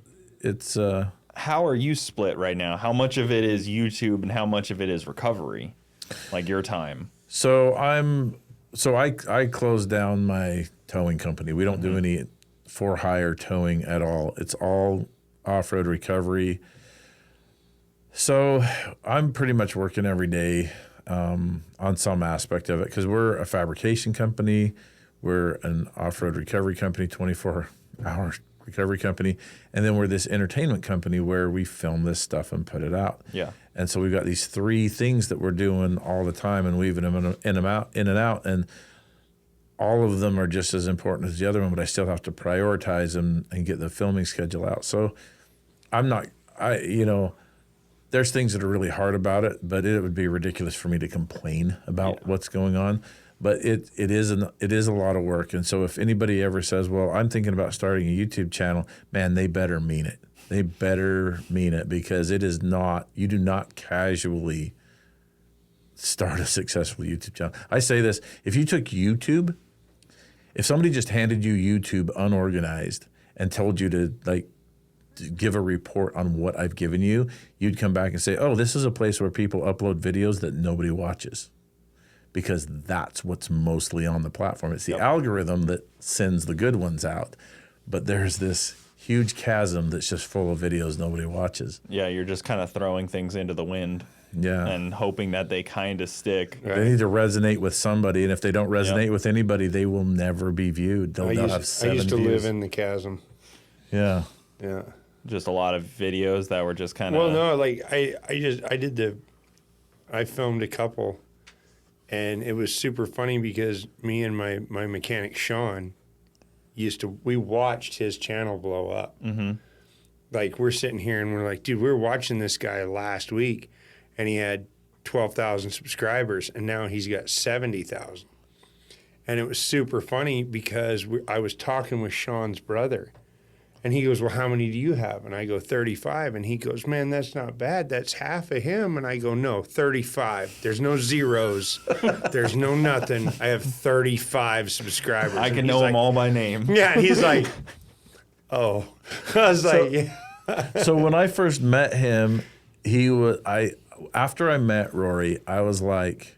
How are you split right now? How much of it is YouTube and how much of it is recovery? Like your time. So I closed down my towing company. We don't do any for hire towing at all. It's all off-road recovery. So I'm pretty much working every day on some aspect of it because we're a fabrication company. We're an off-road recovery company, 24-hour recovery company. And then we're this entertainment company where we film this stuff and put it out. Yeah. And so we've got these 3 things that we're doing all the time and weaving them in and out. And all of them are just as important as the other one, but I still have to prioritize them and get the filming schedule out. So there's things that are really hard about it, but it would be ridiculous for me to complain about what's going on. But it is a lot of work. And so if anybody ever says, well, I'm thinking about starting a YouTube channel, man, they better mean it. They better mean it because it is not, you do not casually start a successful YouTube channel. I say this, if you took YouTube, if somebody just handed you YouTube unorganized and told you to give a report on what I've given you, you'd come back and say, oh, this is a place where people upload videos that nobody watches because that's what's mostly on the platform. It's the algorithm that sends the good ones out, but there's this huge chasm that's just full of videos nobody watches. Yeah, you're just kind of throwing things into the wind. Yeah. And hoping that they kind of stick. Right. They need to resonate with somebody, and if they don't resonate with anybody, they will never be viewed. They'll have 7 I used to views. live in the chasm. Yeah. Yeah. Just a lot of videos that were just kind of. Well, no, I filmed a couple, and it was super funny because me and my mechanic Sean we watched his channel blow up. Mm-hmm. Like we're sitting here and we're like, dude, we were watching this guy last week. And he had 12,000 subscribers, and now he's got 70,000. And it was super funny because I was talking with Sean's brother, and he goes, well, how many do you have? And I go, 35. And he goes, man, that's not bad. That's half of him. And I go, no, 35. There's no zeros. There's no nothing. I have 35 subscribers. I can know them all by name. Yeah, and he's like, oh. I was So when I first met him, after I met Rory, I was like,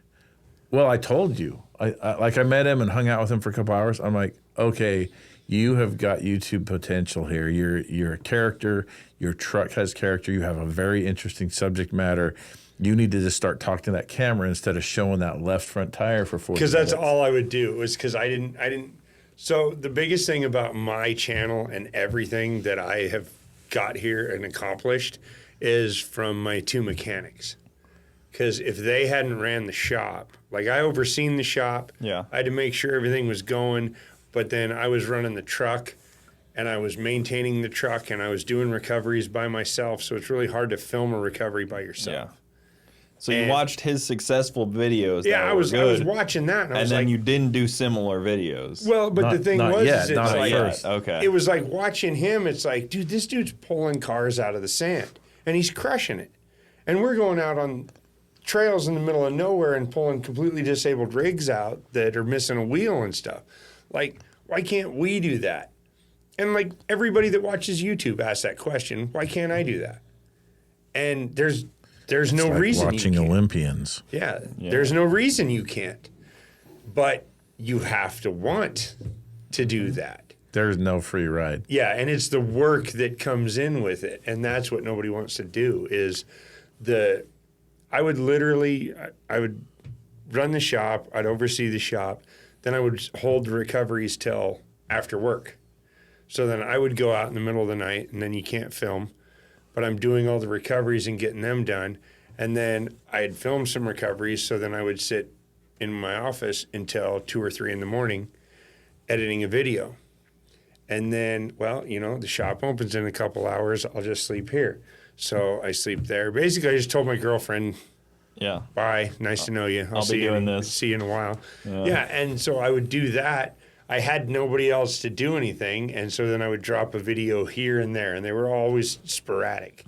well, I told you. I met him and hung out with him for a couple hours. I'm like, okay, you have got YouTube potential here. You're a character. Your truck has character. You have a very interesting subject matter. You need to just start talking to that camera instead of showing that left front tire for 40 minutes. Because that's all I would do was because I didn't. So the biggest thing about my channel and everything that I have got here and accomplished is from my 2 mechanics. Because if they hadn't ran the shop, like I overseen the shop, I had to make sure everything was going, but then I was running the truck and I was maintaining the truck and I was doing recoveries by myself. So it's really hard to film a recovery by yourself. So you watched his successful videos. Yeah, that I was good, watching that, and I was then like, you didn't do similar videos. well, but the thing was, yet, is it's not at like, first. Okay. it was like watching him. It's like, dude, this dude's pulling cars out of the sand, and he's crushing it, and we're going out on trails in the middle of nowhere and pulling completely disabled rigs out that are missing a wheel and stuff. Like, why can't we do that? And like everybody that watches YouTube asks that question, why can't I do that? And there's no Like reason watching you can't. Olympians. Yeah, there's no reason you can't. But you have to want to do that. There's no free ride. Yeah, and it's the work that comes in with it. And that's what nobody wants to do is I would run the shop, I'd oversee the shop, then I would hold the recoveries till after work. So then I would go out in the middle of the night, and then you can't film, but I'm doing all the recoveries and getting them done. And then I'd film some recoveries, so then I would sit in my office until 2 or 3 in the morning editing a video. And then, well, the shop opens in a couple hours, I'll just sleep here. So I sleep there. Basically, I just told my girlfriend, Yeah. bye, nice to know you. I'll be doing this. See you in a while. Yeah, and so I would do that. I had nobody else to do anything, and so then I would drop a video here and there, and they were always sporadic.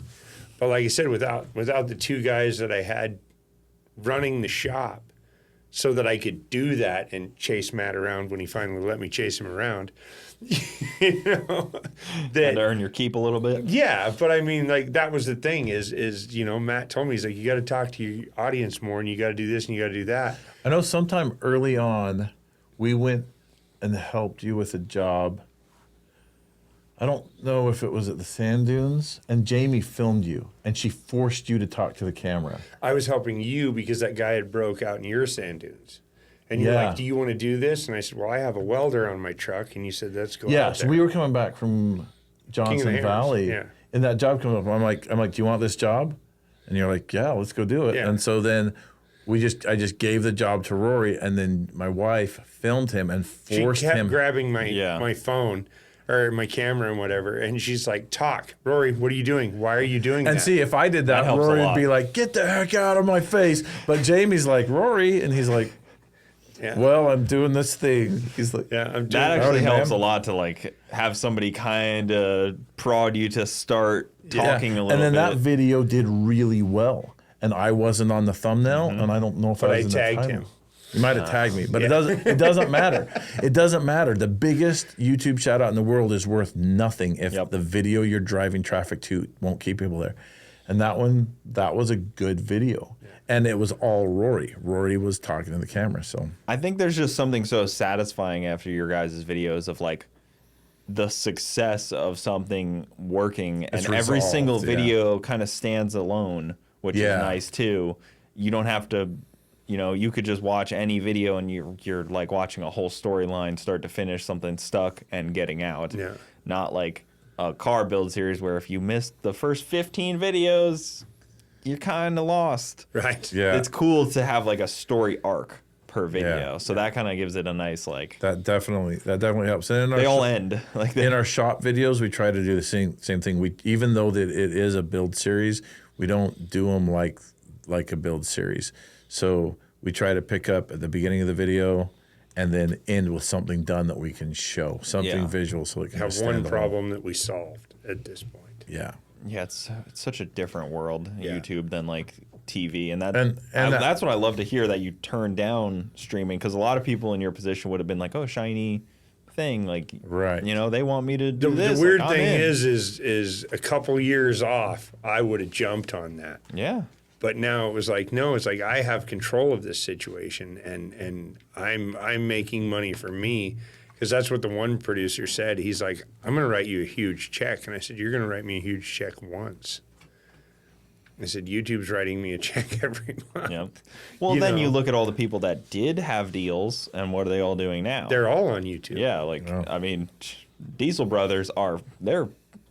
But like I said, without the 2 guys that I had running the shop so that I could do that and chase Matt around when he finally let me chase him around, And earn your keep a little bit. yeah, but I mean, like, that was the thing is Matt told me, he's like, you got to talk to your audience more, and you got to do this and you got to do that. I know sometime early on, we went and helped you with a job. I don't know if it was at the sand dunes, and Jamie filmed you, and she forced you to talk to the camera. I was helping you because that guy had broke out in your sand dunes. And you're like, do you want to do this? And I said, well, I have a welder on my truck. And you said, let's go out Yeah, there. so we were coming back from Johnson Hammers, Valley, yeah. and that job came up. I'm like, do you want this job? And you're like, yeah, let's go do it. Yeah. And so then I just gave the job to Rory, and then my wife filmed him and forced she kept him. grabbing my phone or my camera and whatever. And she's like, talk. Rory, what are you doing? Why are you doing that? And see, if I did that, helps a Rory would lot. be like, get the heck out of my face. But Jamie's like, Rory, and he's like, well, I'm doing this thing. He's like, yeah, I'm doing That actually Howdy, helps ma'am. a lot to like have somebody kind of prod you to start talking a little bit. And then that video did really well. And I wasn't on the thumbnail, and I don't know if I was I in the tagged title. him. You might have tagged me, but it doesn't matter. It doesn't matter. The biggest YouTube shout out in the world is worth nothing if the video you're driving traffic to won't keep people there. And that was a good video. And it was all Rory. Rory was talking to the camera. So I think there's just something so satisfying after your guys' videos of like the success of something working, and every resolved, single video kind of stands alone, which is Yeah. nice too. You don't have to, you could just watch any video and you're like watching a whole storyline start to finish, something stuck and getting out. Yeah. Not like a car build series where if you missed the first 15 videos, you're kind of lost. Right. yeah, It's cool to have like a story arc per video. Yeah. So that kind of gives it a nice like that definitely helps. And in they all our end like in that. our shop videos, we try to do the same thing. We even though that it is a build series, we don't do them like a build series. So we try to pick up at the beginning of the video and then end with something done that we can show, something visual, so it can Have stand one alone. problem that we solved at this point. Yeah. Yeah, it's such a different world, Yeah. YouTube, than like TV, and And that's what I love to hear, that you turn down streaming, because a lot of people in your position would have been like, oh, shiny thing, like, Right. they want me to do The this. weird like, I'm thing in. is a couple years off, I would have jumped on that. Yeah. But now it was like, no, it's like I have control of this situation, and I'm making money for me, because that's what the one producer said. He's like, I'm going to write you a huge check, and I said, you're going to write me a huge check once. I said, YouTube's writing me a check every month. Yeah. Well, You then know. you look at all the people that did have deals, and what are they all doing now? They're all on YouTube. Yeah, like I mean, Diesel Brothers they're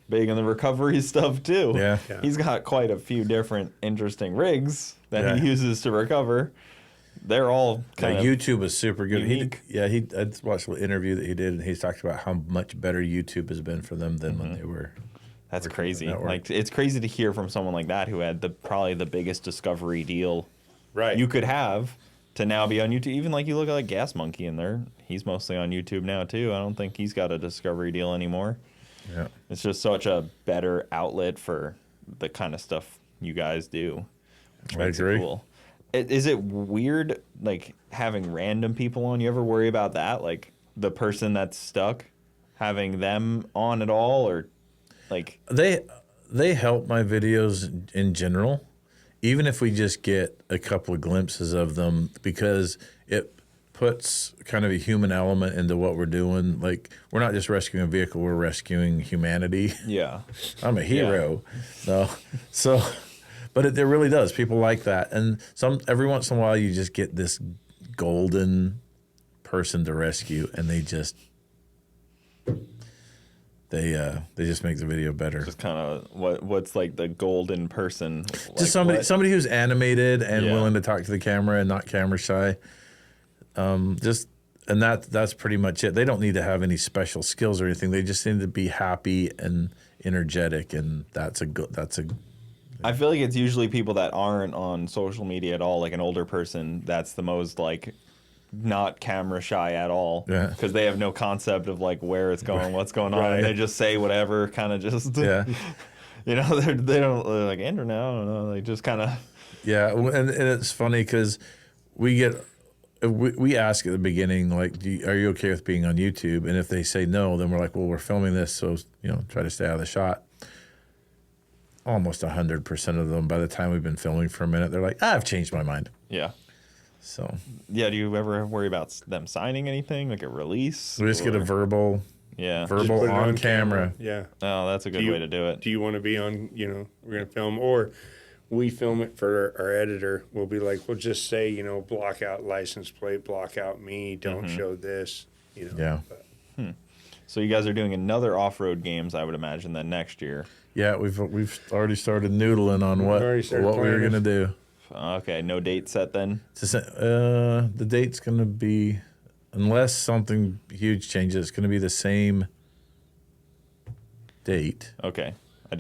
big in the recovery stuff too. Yeah. Yeah. He's got quite a few different interesting rigs that Yeah. he uses to recover. They're all kind of YouTube is super good. unique. I watched an interview that he did, and he's talked about how much better YouTube has been for them than when they were That's crazy. Like, it's crazy to hear from someone like that who had probably the biggest discovery deal you could have to now be on YouTube. Even like you look at like Gas Monkey he's mostly on YouTube now too. I don't think he's got a discovery deal anymore. Yeah. It's just such a better outlet for the kind of stuff you guys do. I agree. Cool. Is it weird, like, having random people on? You ever worry about that? Like, the person that's stuck, having them on at all? Or, like... They help my videos in general, even if we just get a couple of glimpses of them, because it puts kind of a human element into what we're doing. Like, we're not just rescuing a vehicle, we're rescuing humanity. Yeah. I'm a hero. Yeah. So, but it really does. People like that. And every once in a while you just get this golden person to rescue, and they just make the video better. Just kind of what's like the golden person? Just somebody who's animated and willing to talk to the camera and not camera shy. And that's pretty much it. They don't need to have any special skills or anything. They just need to be happy and energetic, and that's a. I feel like it's usually people that aren't on social media at all, like an older person. That's the most like not camera shy at all, because they have no concept of like where it's going, what's going on, and they just say whatever, kind of just you know, they don't like Andrew now. I don't know, they just kind of and it's funny because we ask at the beginning, like, are you okay with being on YouTube? And if they say no, then we're like, well, we're filming this, so try to stay out of the shot. Almost 100% of them, by the time we've been filming for a minute, they're like, I've changed my mind. Yeah. So. Yeah. Do you ever worry about them signing anything, like a release? We just get a verbal. Yeah. Verbal on camera. Yeah. Oh, that's a good way to do it. Do you want to be on? We're gonna film, or we film it for our editor. We'll be like, we'll just say, block out license plate, block out me, don't show this. Yeah. So you guys are doing another off-road games, I would imagine, then next year. Yeah, we've already started noodling on what we were gonna do. Okay, no date set then? The date's gonna be, unless something huge changes, it's gonna be the same date. Okay. I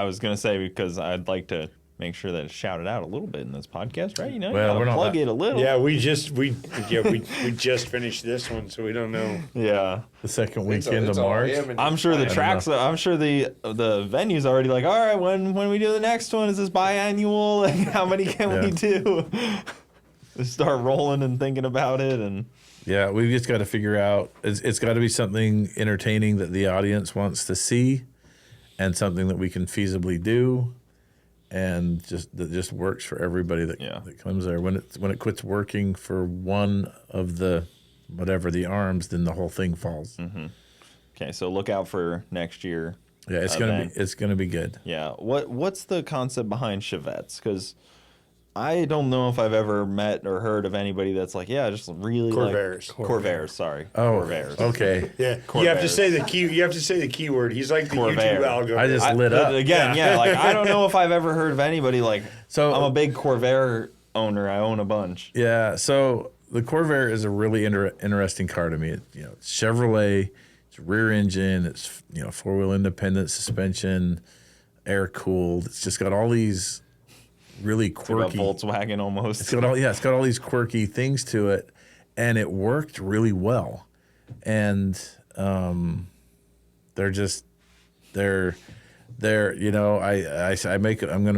was gonna say, because I'd like to make sure that it's shouted out a little bit in this podcast, right? We're not plug it a little. Yeah, we just finished this one, so we don't know. Yeah, the second weekend of March. I'm sure the venue's already like, all right, when we do the next one, is this biannual? Like, how many can we do? Just start rolling and thinking about it, and we've just got to figure out. It's got to be something entertaining that the audience wants to see, and something that we can feasibly do. And that just works for everybody that comes there. When it quits working for one of the arms, then the whole thing falls. Mm-hmm. Okay, so look out for next year. Yeah, it's gonna be good. Yeah, what's the concept behind chevettes? Because I don't know if I've ever met or heard of anybody that's like, just really Corvairs. Corvairs, sorry. Corvairs. Okay. Yeah. Corvairs. You have to say the keyword. He's like the YouTube algorithm. I just lit up. Again, like, I don't know if I've ever heard of anybody like, so I'm a big Corvair owner. I own a bunch. Yeah, so the Corvair is a really interesting car to me. It's Chevrolet, it's rear engine, it's, four-wheel independent suspension, air cooled. It's just got all these really quirky. It's like a Volkswagen almost. It's got all these quirky things to it, and it worked really well. And I'm going to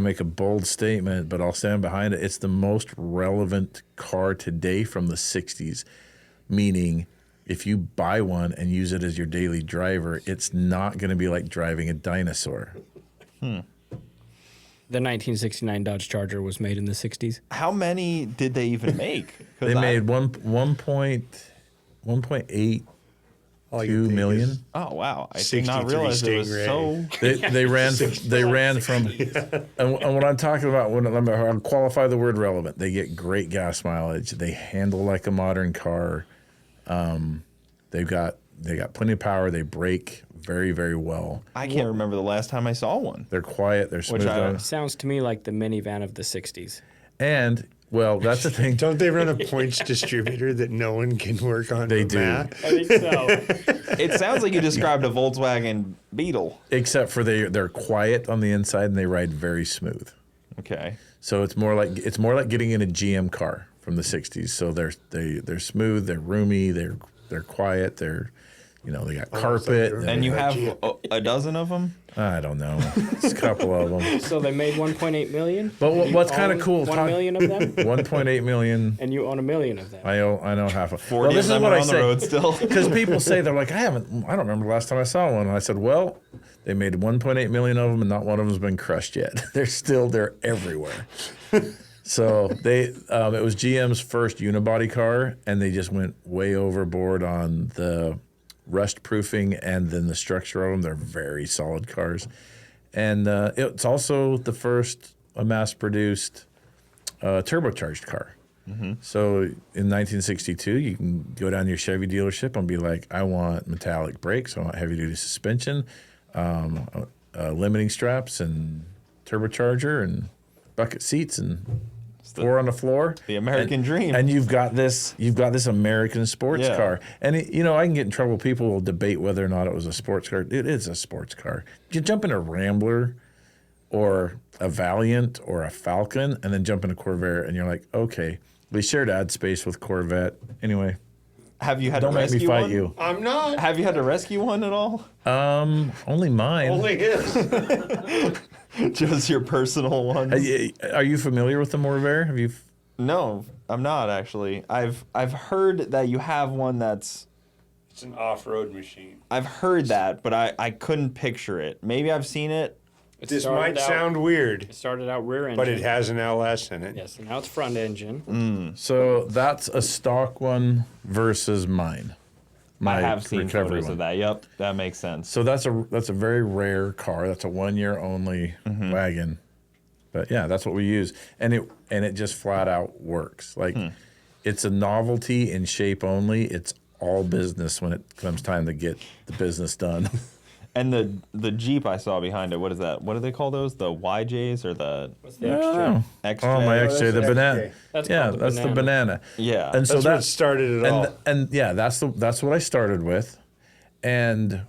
make a bold statement, but I'll stand behind it. It's the most relevant car today from the 60s, meaning if you buy one and use it as your daily driver, it's not going to be like driving a dinosaur. The 1969 Dodge Charger was made in the 60s. How many did they even make? They made 1.82 million. Oh wow! I did not realize it was so. They ran from. And what I'm talking about, I'll qualify the word relevant. They get great gas mileage. They handle like a modern car. They got plenty of power. They brake very, very well. I can't remember the last time I saw one. They're quiet. They're smooth. Sounds to me like the minivan of the 60s. And Well, that's the thing. Don't they run a points distributor that no one can work on? They do. I think so. It sounds like you described a Volkswagen Beetle. Except for they're quiet on the inside and they ride very smooth. Okay. So it's more like getting in a GM car from the '60s. So they're smooth, they're roomy, they're quiet, they got carpet. And you have a dozen of them? I don't know. It's a couple of them. So they made 1.8 million. But You what's kind of own cool? 1 million of them, 1.8 million. and you own 1 million of them. I know half of. 40 Well, this of is them what are I on the say. road still. Because people say they're like, I don't remember the last time I saw one. And I said, well, they made 1.8 million of them, and not one of them's been crushed yet. They're everywhere. So it was GM's first unibody car, and they just went way overboard on the rust proofing and then the structure of them. They're very solid cars. And it's also the first mass-produced turbocharged car. Mm-hmm. So in 1962, you can go down to your Chevy dealership and be like, I want metallic brakes, I want heavy-duty suspension, limiting straps, and turbocharger, and bucket seats, and four on the floor. The American dream. And you've got this American sports car. And I can get in trouble. People will debate whether or not it was a sports car. It is a sports car. You jump in a Rambler or a Valiant or a Falcon and then jump in a Corvair and you're like, okay, we shared ad space with Corvette. Anyway, Have you had don't to make me rescue fight one? you. I'm not. Have you had to rescue one at all? Only mine. Only his. Just your personal one? Are you familiar with the Corvair? Have you? No, I'm not actually. I've heard that you have one that's. It's an off-road machine. I've heard that, but I couldn't picture it. Maybe I've seen it. This might sound weird, It started out rear engine. but it has an LS in it. Yes, and now it's front engine. So that's a stock one versus mine. I have seen recovery photos one. of that. Yep, that makes sense. So that's a very rare car. That's a 1 year only wagon. But yeah, that's what we use, and it just flat out works. Like it's a novelty in shape only. It's all business when it comes time to get the business done. And the Jeep I saw behind it, what is that? What do they call those? The YJs or the What's the extra? XJ? Oh, my XJ, the XJ. banana. That's Yeah, called the that's the banana. banana. Yeah. And so That's what started it all. and yeah, that's what I started with, and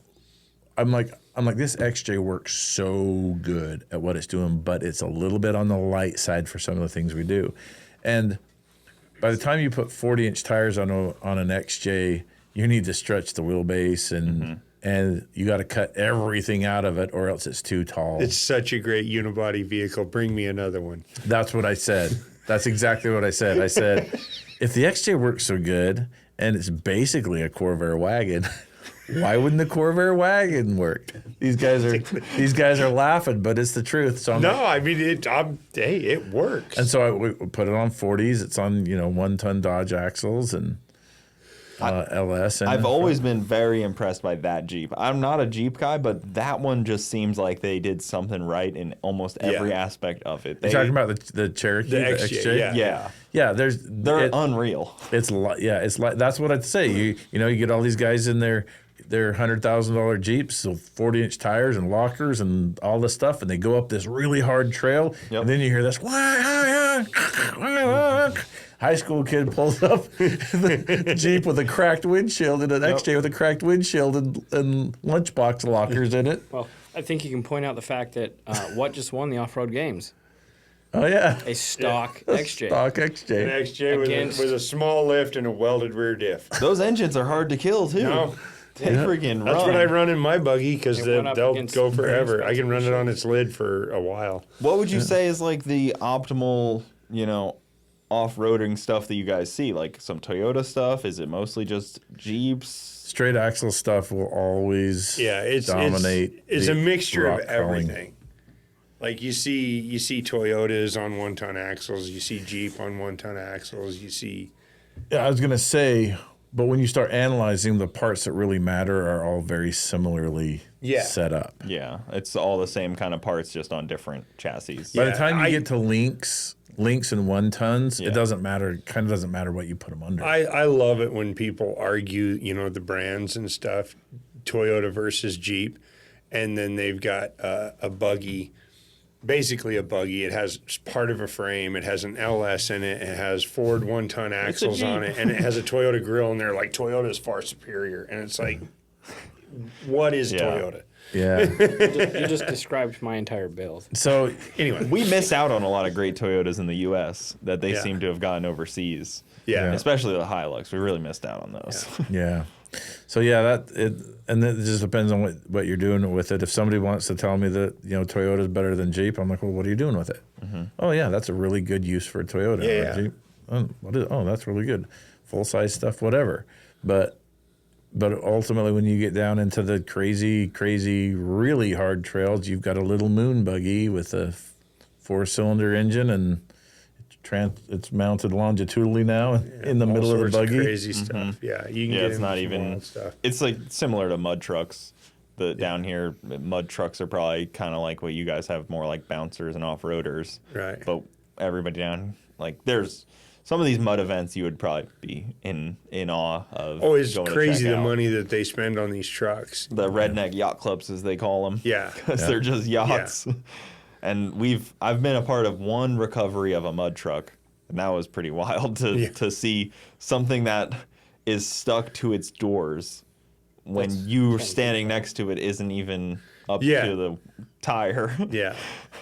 I'm like this XJ works so good at what it's doing, but it's a little bit on the light side for some of the things we do, and by the time you put 40-inch tires on an XJ, you need to stretch the wheelbase and you got to cut everything out of it, or else it's too tall. It's such a great unibody vehicle. Bring me another one. That's what I said. That's exactly what I said. I said, if the XJ works so good and it's basically a Corvair wagon, why wouldn't the Corvair wagon work? These guys are laughing, but it's the truth. So I mean it works. And so we put it on 40s. It's on 1 ton Dodge axles and LS. And I've always been very impressed by that Jeep. I'm not a Jeep guy, but that one just seems like they did something right in almost every aspect of it. You're talking about the Cherokee, The the XJ, XJ? yeah. Yeah, They're unreal. It's like that's what I'd say. You get all these guys in their $100,000 Jeeps, so 40-inch tires and lockers and all this stuff, and they go up this really hard trail, and then you hear this. High school kid pulls up the Jeep with a cracked windshield and an XJ with a cracked windshield and lunchbox lockers in it. Well, I think you can point out the fact that what just won the off-road games? Oh yeah, A stock XJ. stock An XJ. XJ with a small lift and a welded rear diff. Those engines are hard to kill too. No. They freaking run. That's what I run in my buggy because It went up they'll against go forever. very I can run it on its lid for a while. What would you say is like the optimal, off-roading stuff that you guys see? Like some Toyota stuff? Is it mostly just Jeeps? Straight axle stuff will always dominate. It's a mixture of rock crawling. everything. Like you see Toyotas on 1 ton axles, you see Jeep on 1 ton axles, you see. Yeah, I was gonna say, but when you start analyzing, the parts that really matter are all very similarly set up. Yeah, it's all the same kind of parts, just on different chassis. By the time you get to links and 1 tons, Yeah. it doesn't matter. Kind of doesn't matter what you put them under. I love it when people argue, the brands and stuff, Toyota versus Jeep, and then they've got a buggy basically a buggy. It has part of a frame. It has an LS in it. It has Ford 1-ton axles on it, and it has a Toyota grill. And they're like, Toyota is far superior. And it's like, what is Toyota? Yeah. You just described my entire build. So Anyway, We miss out on a lot of great Toyotas in the U.S. that they seem to have gotten overseas. Yeah. Especially the Hilux. We really missed out on those. yeah. So yeah, and it just depends on what you're doing with it. If somebody wants to tell me that Toyota's better than Jeep, I'm like, well, what are you doing with it? Oh yeah, that's a really good use for a Toyota. Yeah. Or Jeep. That's really good. Full size stuff, whatever. But ultimately, when you get down into the crazy, really hard trails, you've got a little moon buggy with a 4-cylinder engine, and it's mounted longitudinally now in the middle of the buggy. Crazy stuff. Yeah, you can get it's not even. stuff. It's like similar to mud trucks. Down here, mud trucks are probably kind of like what you guys have, more like bouncers and off-roaders. Right. But everybody down, like, there's some of these mud events you would probably be in awe of. Oh, it's going to crazy check the out. money that they spend on these trucks. The redneck yacht clubs, as they call them. Yeah. Because they're just yachts. And I've been a part of one recovery of a mud truck, and that was pretty wild to see something that is stuck to its doors when you standing next to it isn't even up to the tire. Yeah.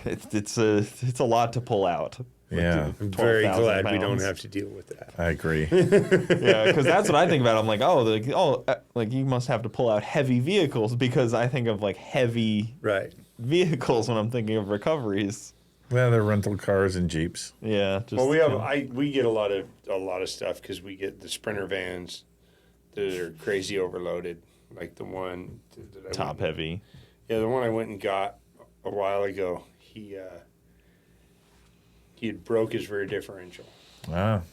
It's a lot to pull out. Yeah. I'm very 12,000 glad we don't pounds. have to deal with that. I agree. Yeah, because that's what I think about. I'm like, like you must have to pull out heavy vehicles, because I think of like heavy Right. vehicles when I'm thinking of recoveries. Well, they're rental cars and Jeeps. Yeah. Just, Well, we get a lot of stuff because we get the Sprinter vans that are crazy overloaded, like the one that I top heavy. Yeah, the one I went and got a while ago. He had broke his rear differential. Wow.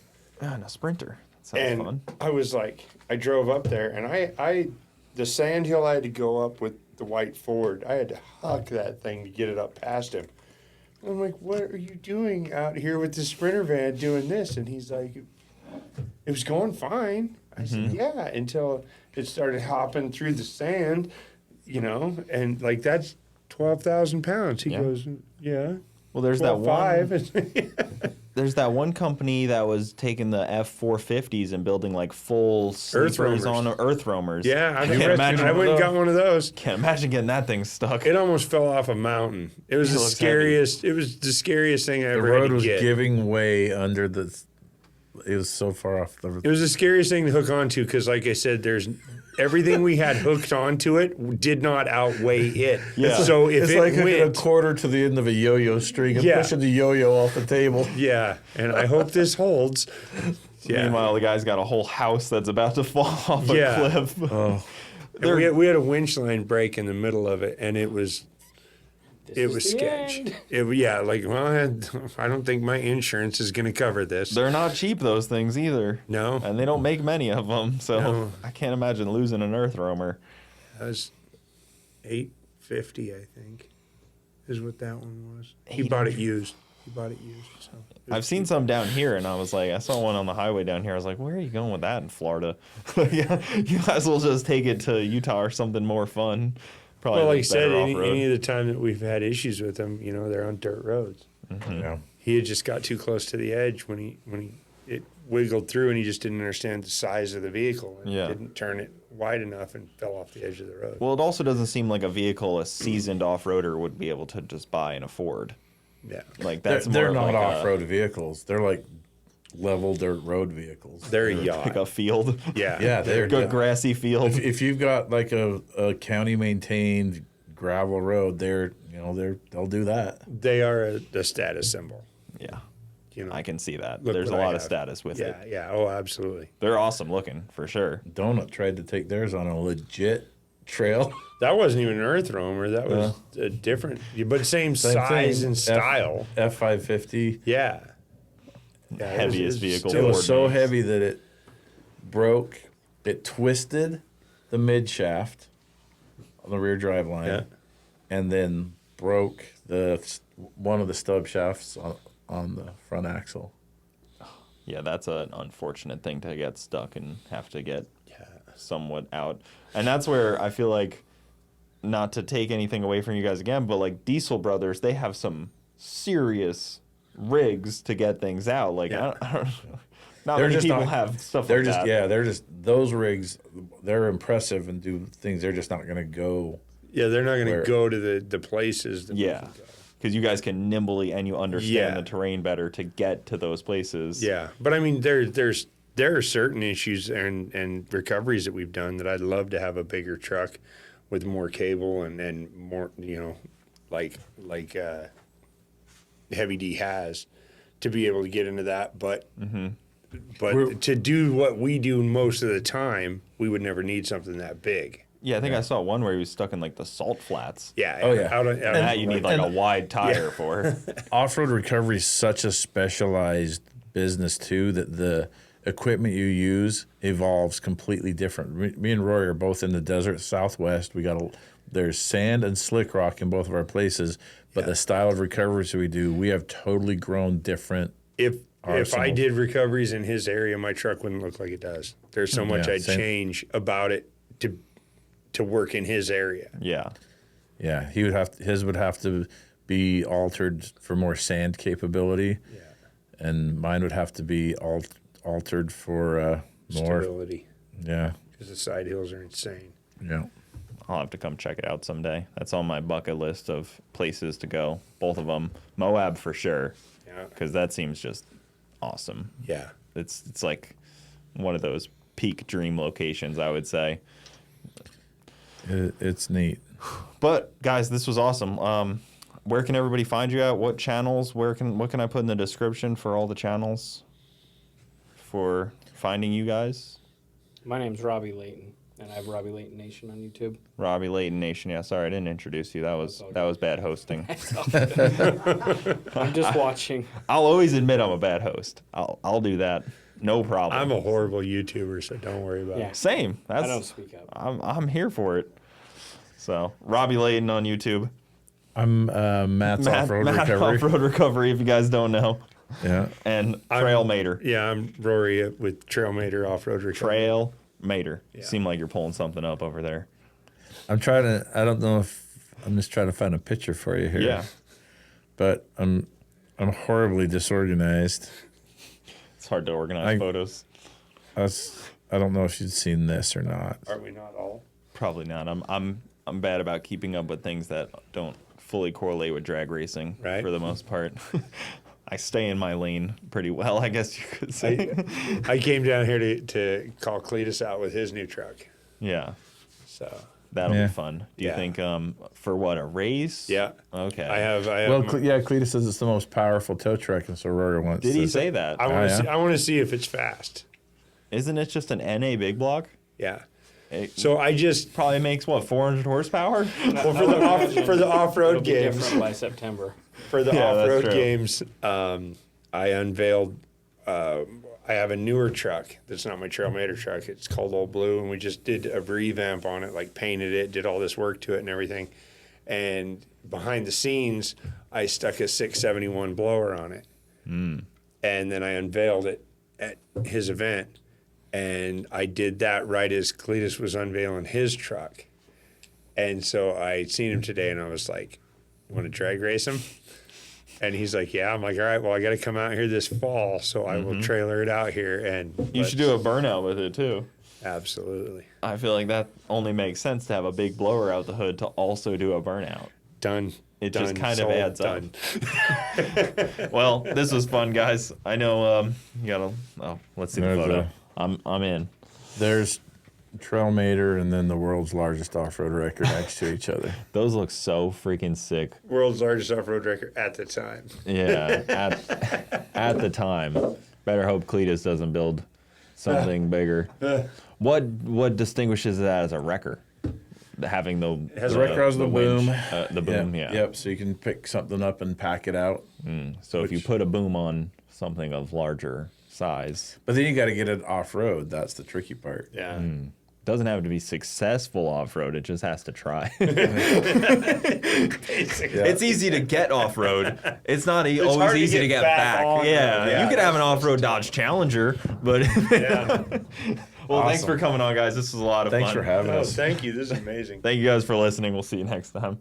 And a Sprinter. That sounds And fun. I was like, I drove up there, and the sand hill I had to go up with the white Ford, I had to huck that thing to get it up past him. I'm like, what are you doing out here with the Sprinter van doing this? And he's like, it was going fine. I said, yeah, until it started hopping through the sand, and like, that's 12,000 pounds. He goes, yeah. Well, there's that one. 5. There's that one company that was taking the F450s and building like full sleepers on earth roamers. Yeah, I imagine went and got one of those. Can't imagine getting that thing stuck. It almost fell off a mountain. It was the scariest. It was the scariest thing I The ever road had to was get. giving way under the. It was so far off the. It was the scariest thing to hook onto because, like I said, there's everything we had hooked onto it did not outweigh it. Yeah. So if It's it like went, a quarter to the end of a yo-yo string and pushing the yo-yo off the table. yeah, and I hope this holds. Yeah. Meanwhile, the guy's got a whole house that's about to fall off a cliff. Oh, And we had a winch line break in the middle of it, and it was sketch. I don't think my insurance is going to cover this. They're not cheap, those things, either. No. And they don't make many of them, so No. I can't imagine losing an earth roamer. That was $850, I think, is what that one was. He bought it used. So I've seen some down here, and I saw one on the highway down here. I was like, where are you going with that in Florida? Yeah, you might as well just take it to Utah or something more fun. Probably Well, like I looks said, better off-road. any of the time that we've had issues with them, they're on dirt roads. yeah. He had just got too close to the edge when it wiggled through, and he just didn't understand the size of the vehicle and didn't turn it wide enough and fell off the edge of the road. Well, it also doesn't seem like a vehicle a seasoned off-roader would be able to just buy and afford. Yeah, Like that's They're more not like off-road vehicles. They're like level dirt road vehicles. they're a like yacht. a field. Yeah, Yeah, they're Good grassy field. If you've got like a county maintained gravel road, they'll do that. They are a status symbol. Yeah, You know, I can see that. Look There's a what I lot of have. status with it. Yeah. Oh, absolutely. They're awesome looking, for sure. Donut tried to take theirs on a legit trail. That wasn't even an earth roamer. That was a different, but same size thing. and style. F550. Yeah. Heaviest vehicle. It was Ford so makes. heavy that it broke. It twisted the mid shaft on the rear drive line, Yeah. and then broke one of the stub shafts on the front axle. Yeah, that's an unfortunate thing to get stuck and have to get somewhat out. And that's where I feel like, not to take anything away from you guys again, but like Diesel Brothers, they have some serious rigs to get things out. Like, Yeah. I don't not many people have stuff they're like just, that. Yeah, they're just, those rigs, they're impressive and do things. They're just not going to go. Yeah, they're not going Where- to go to the places that we Yeah. can go. Because you guys can nimbly and you understand Yeah. the terrain better to get to those places. Yeah, but I mean, there are certain issues and recoveries that we've done that I'd love to have a bigger truck with more cable and more, like Heavy D has, to be able to get into that. But to do what we do most of the time, we would never need something that big. Yeah, I think I saw one where he was stuck in like the salt flats. Yeah. Oh, yeah. Out And that you need like a wide tire for. Off-road recovery is such a specialized business too that the equipment you use evolves completely different. Me and Roy are both in the desert Southwest. There's sand and slick rock in both of our places, but the style of recoveries we do, we have totally grown different. If I arsenals. did recoveries in his area, my truck wouldn't look like it does. There's so much Yeah, I'd same. change about it to work in his area. Yeah. Yeah, his would have to be altered for more sand capability, and mine would have to be altered for more. Stability. Yeah, Because the side hills are insane. yeah. I'll have to come check it out someday. That's on my bucket list of places to go. Both of them. Moab for sure. Yeah. Because that seems just awesome. Yeah. It's like one of those peak dream locations, I would say. It's neat. But guys, this was awesome. Where can everybody find you at? What channels? What can I put in the description for all the channels for finding you guys? My name's Robby Layton, and I have Robby Layton Nation on YouTube. Robby Layton Nation. Yeah, sorry I didn't introduce you. That was bad hosting. I'm just watching. I'll always admit I'm a bad host. I'll do that. No problem. I'm a horrible YouTuber, so don't worry about Yeah. it. Same. I don't speak up. I'm here for it. So Robby Layton on YouTube. I'm Matt's Off-Road Recovery. Off-Road Recovery, if you guys don't know. Yeah. And Trailmater. Yeah, I'm Rory with Trailmater Off-Road Recovery. Trailmater. Yeah. Seem like you're pulling something up over there. I don't know if I'm just trying to find a picture for you here. Yeah. But I'm horribly disorganized. It's hard to organize photos. I don't know if you've seen this or not. Are we not all? Probably not. I'm bad about keeping up with things that don't fully correlate with drag racing Right. for the most part. I stay in my lane pretty well, I guess you could say. I came down here to call Cletus out with his new truck. Yeah. So That'll Yeah. be fun. Do you Yeah. think for what, a race? yeah, Okay. I have. Well, Cletus says it's the most powerful tow truck, and so Rory wants. Did he to- say that? I want to yeah. see. I want to see if it's fast. Isn't it just an NA big block? Yeah. It So I just probably makes what, 400 horsepower? well, for the off-road It'll be games. different by September. For the Yeah, that's off-road true. games, I unveiled. I have a newer truck that's not my Trailmater truck. It's called Old Blue, and we just did a revamp on it, like painted it, did all this work to it and everything. And behind the scenes, I stuck a 671 blower on it, and then I unveiled it at his event. And I did that right as Cletus was unveiling his truck. And so I seen him today, and I was like, "Want to drag race him?" And he's like, "Yeah." I'm like, "All right, well, I got to come out here this fall, so I will trailer it out here." And You should do a burnout with it too. absolutely I feel like that only makes sense to have a big blower out the hood to also do a burnout. done. It just done, kind of sold, adds up. done. Well, this was fun, guys. I know you gotta. Oh, let's see the There's photo. I'm in. There's Trailmater and then the world's largest off-road record next to each other. Those look so freaking sick. World's largest off-road record at the time. Yeah, at the time. Better hope Cletus doesn't build something bigger. What distinguishes that as a wrecker? Having the has The wrecker has the winch, boom. the boom, yeah. Yep. So you can pick something up and pack it out. So if you put a boom on something of larger size, But then you got to get it off-road. That's the tricky part. Yeah. doesn't have to be successful off road. It just has to try. Basically. It's easy to get off road. It's not hard always to easy get to get back back. on Yeah. road. Yeah, You could have an off road Dodge Challenger, but Yeah. well, thanks Awesome. for coming on, guys. This was a lot of Thanks fun. for having Oh, us. thank you. This is amazing. Thank you guys for listening. We'll see you next time.